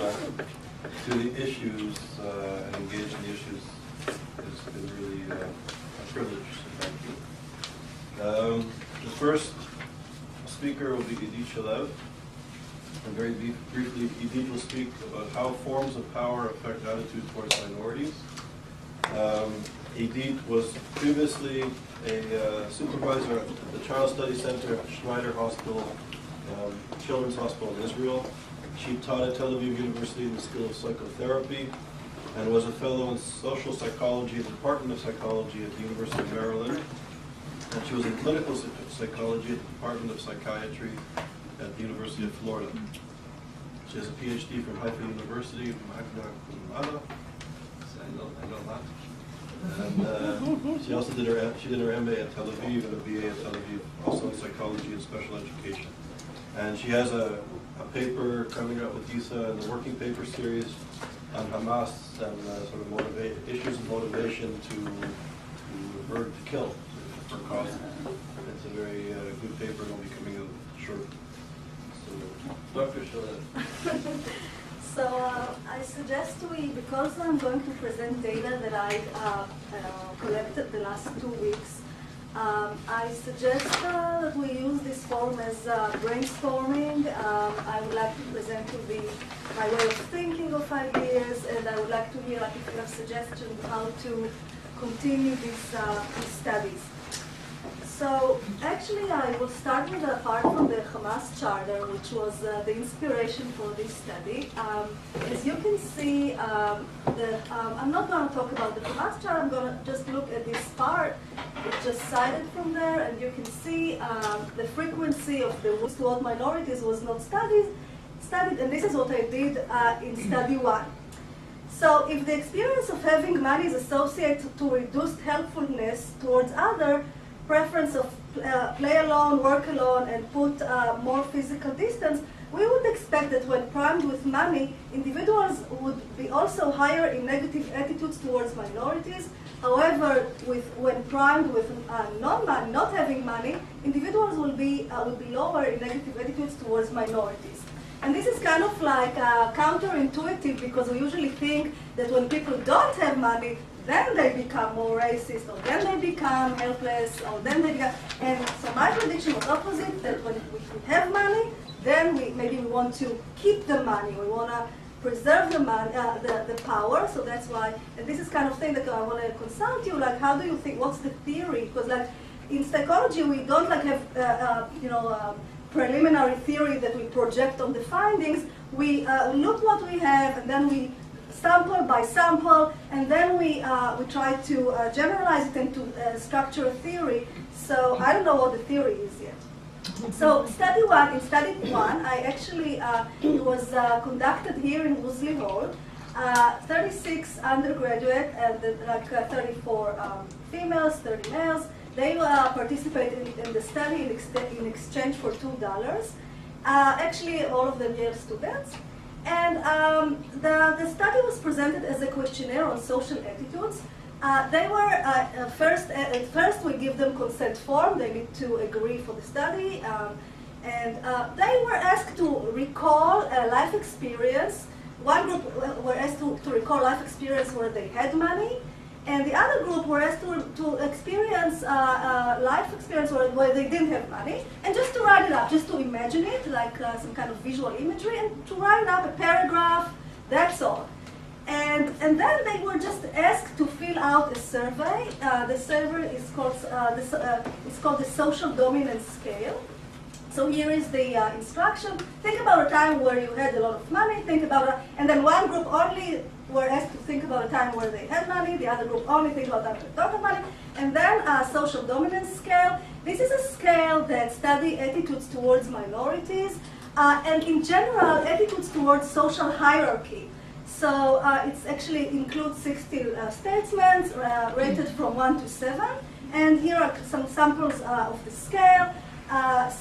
the issues and engaged in the issues has been really a privilege. So thank you. The first speaker will be Idit Shalev. And very briefly, Idit will speak about how forms of power affect attitudes towards minorities. Idit was previously a supervisor at the Child Study Center at Schneider Hospital, Children's Hospital in Israel. She taught at Tel Aviv University in the School of Psychotherapy and was a fellow in social psychology at the Department of Psychology at the University of Maryland. And she was in clinical psychology at the Department of Psychiatry at the University of Florida. She has a PhD from Haifa University, I know that. And she also did her MA at Tel Aviv and a BA at Tel Aviv, also in psychology and special education. And she has a paper coming up with YIISA in the working paper series on Hamas and sort of issues of motivation to revert to kill for cause. It's a very good paper and will be coming out shortly. So, Dr. Shalev. So I suggest because I'm going to present data that I collected the last 2 weeks, I suggest that we use this forum as brainstorming. I would like to present to my way of thinking of ideas, and I would like to hear if you have suggestions how to continue these studies. So actually I will start with a part from the Hamas Charter, which was the inspiration for this study. As you can see, I'm not going to talk about the Hamas Charter, I'm going to just look at this part. It's just cited from there, and you can see the frequency of the wounds toward minorities was not studied, and this is what I did in study 1. So if the experience of having money is associated to reduced helpfulness towards others, preference of play alone, work alone, and put more physical distance, we would expect that when primed with money, individuals would be also higher in negative attitudes towards minorities. However, when primed with non-money, not having money, individuals will be lower in negative attitudes towards minorities. And this is kind of like counterintuitive, because we usually think that when people don't have money, then they become more racist, or then they become helpless, or then they become... And so my prediction was opposite, that when we have money, then maybe we want to keep the money, we want to preserve the money, the power, so that's why, and this is kind of thing that I want to consult you, like how do you think, what's the theory? Because like in psychology, we don't like have, preliminary theory that we project on the findings. We look what we have, and then we sample by sample, and then we try to generalize it into structure a theory. So I don't know what the theory is yet. So in study one, I actually, it was conducted here in Woolsey Hall. 36 undergraduate and like 34 females, 30 males. They participated in the study in exchange for $2. Actually, all of them Yale students. And the study was presented as a questionnaire on social attitudes. They were, at first we give them consent form. They need to agree for the study. And they were asked to recall a life experience. One group were asked to recall life experience where they had money, and the other group were asked to experience life experience where they didn't have money, and just to write it up, just to imagine it, like some kind of visual imagery, and to write up a paragraph, that's all. And then they were just asked to fill out a survey. The survey is called, it's called the Social Dominance Scale. So here is the instruction. Think about a time where you had a lot of money. Think about and then one group only were asked to think about a time where they had money. The other group only think about a time when they don't have money. And then social dominance scale. This is a scale that studies attitudes towards minorities and in general attitudes towards social hierarchy. So it actually includes 60 statements rated from 1 to 7. And here are some samples of the scale.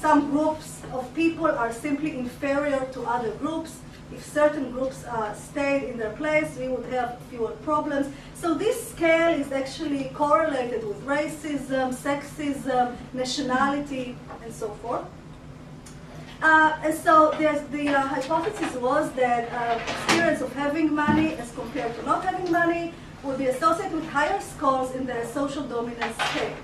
Some groups of people are simply inferior to other groups. If certain groups stayed in their place, we would have fewer problems. So this scale is actually correlated with racism, sexism, nationality, and so forth. And so the hypothesis was that experience of having money as compared to not having money would be associated with higher scores in the social dominance scale.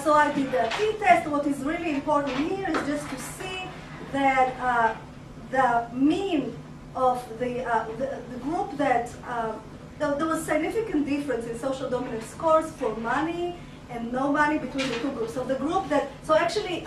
So I did a t-test. What is really important here is just to see that the mean of the group that, there was significant difference in social dominance scores for money and no money between the two groups. So the group that, so actually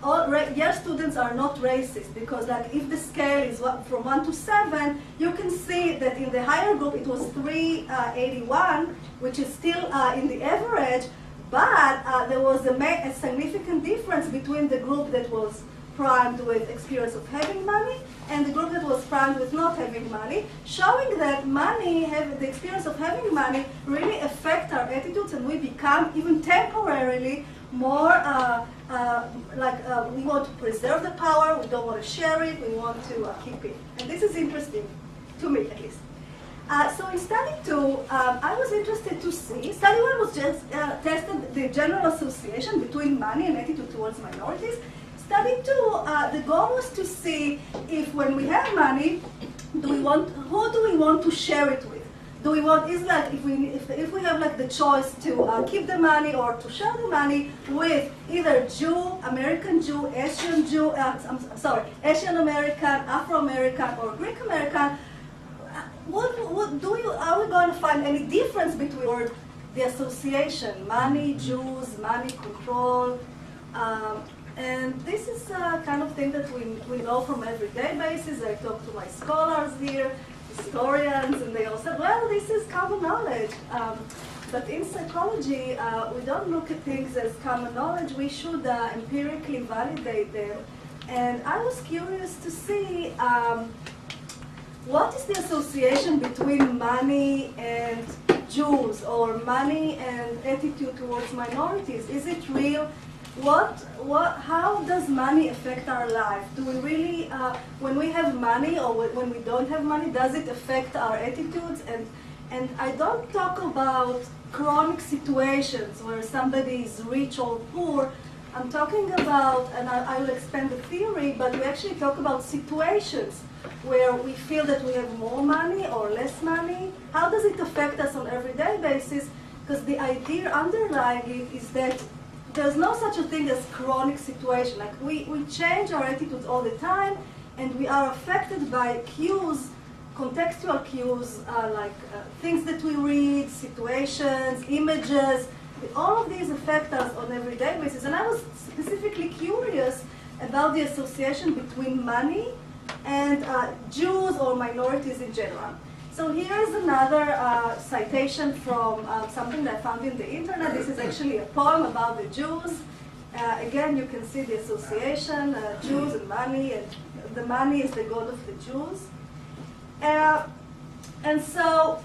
all Yale students are not racist because like if the scale is from 1 to 7, you can see that in the higher group it was 381, which is still in the average. But there was a significant difference between the group that was primed with experience of having money and the group that was primed with not having money, showing that the experience of having money really affect our attitudes and we become even temporarily more we want to preserve the power, we don't want to share it, we want to keep it. And this is interesting, to me at least. So in study 2, I was interested to see, study 1 was just tested the general association between money and attitude towards minorities. Study 2, the goal was to see if when we have money, who do we want to share it with? Do we want, if we have like the choice to keep the money or to share the money with either Jew, American Jew, Asian Jew, Asian American, Afro American, or Greek American, are we going to find any difference between the association, money, Jews, money, control? And this is kind of thing that we know from everyday basis. I talk to my scholars here, historians, and they all said, well, this is common knowledge. But in psychology, we don't look at things as common knowledge. We should empirically validate them. And I was curious to see what is the association between money and Jews, or money and attitude towards minorities? Is it real? How does money affect our life? Do we really, when we have money or when we don't have money, does it affect our attitudes? And I don't talk about chronic situations where somebody is rich or poor. I'm talking about, and I will expand the theory, but we actually talk about situations where we feel that we have more money or less money. How does it affect us on an everyday basis? Because the idea underlying it is that there's no such a thing as chronic situation. Like we change our attitudes all the time, and we are affected by cues, contextual cues, things that we read, situations, images. All of these affect us on an everyday basis. And I was specifically curious about the association between money and Jews or minorities in general. So here is another citation from something that I found in the internet. This is actually a poem about the Jews. Again, you can see the association, Jews and money, and the money is the god of the Jews. And so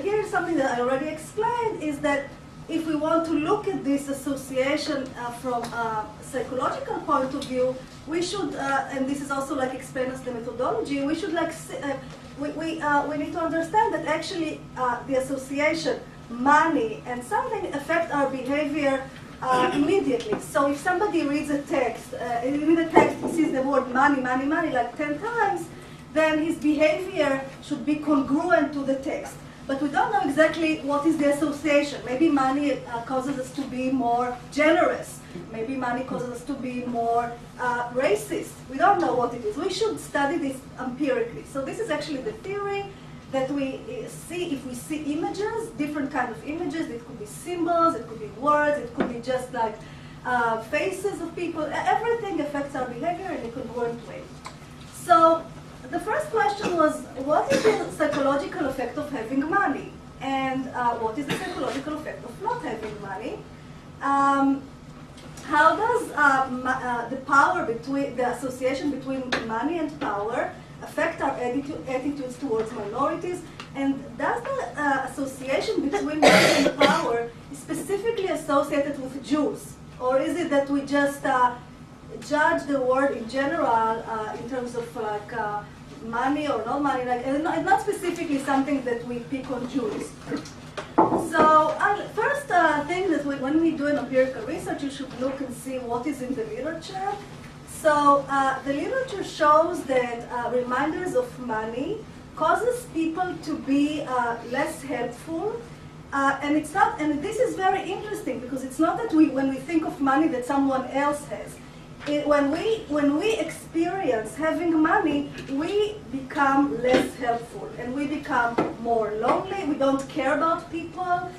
here's something that I already explained, is that if we want to look at this association from a psychological point of view, we should, and this is also like explained as the methodology, we should like, we need to understand that actually the association, money and something affect our behavior immediately. So if somebody reads a text, in the text he sees the word money, money, money like 10 times, then his behavior should be congruent to the text. But we don't know exactly what is the association. Maybe money causes us to be more generous. Maybe money causes us to be more racist. We don't know what it is. We should study this empirically. So this is actually the theory that we see, if we see images, different kind of images. It could be symbols, it could be words, it could be just like faces of people. Everything affects our behavior in a congruent way. So the first question was, what is the psychological effect of having money? And what is the psychological effect of not having money? How does the power between, the association between money and power affect our attitudes towards minorities? And does the association between money and power is specifically associated with Jews? Or is it that we just judge the word in general in terms of like money or no money, like, and not specifically something that we pick on Jews. So first thing that when we do an empirical research, you should look and see what is in the literature. So the literature shows that reminders of money causes people to be less helpful. And it's not, and this is very interesting because it's not that when we think of money that someone else has. When we experience having money, we become less helpful and we become more lonely. We don't care about people.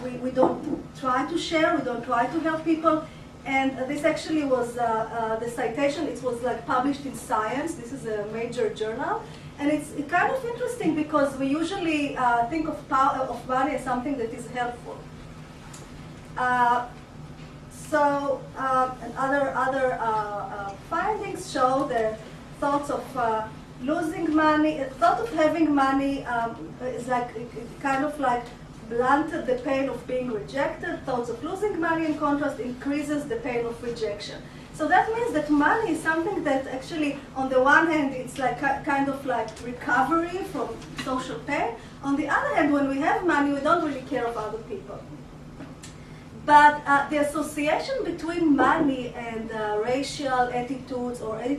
We don't try to share. We don't try to help people. And this actually was the citation. It was like published in Science. This is a major journal. And it's kind of interesting because we usually think of money as something that is helpful. So, and other findings show that thoughts of losing money, thought of having money is like, it kind of like blunted the pain of being rejected. Thoughts of losing money, in contrast, increases the pain of rejection. So that means that money is something that actually, on the one hand, it's like kind of like recovery from social pain. On the other hand, when we have money, we don't really care of other people. But the association between money and racial attitudes or attitudes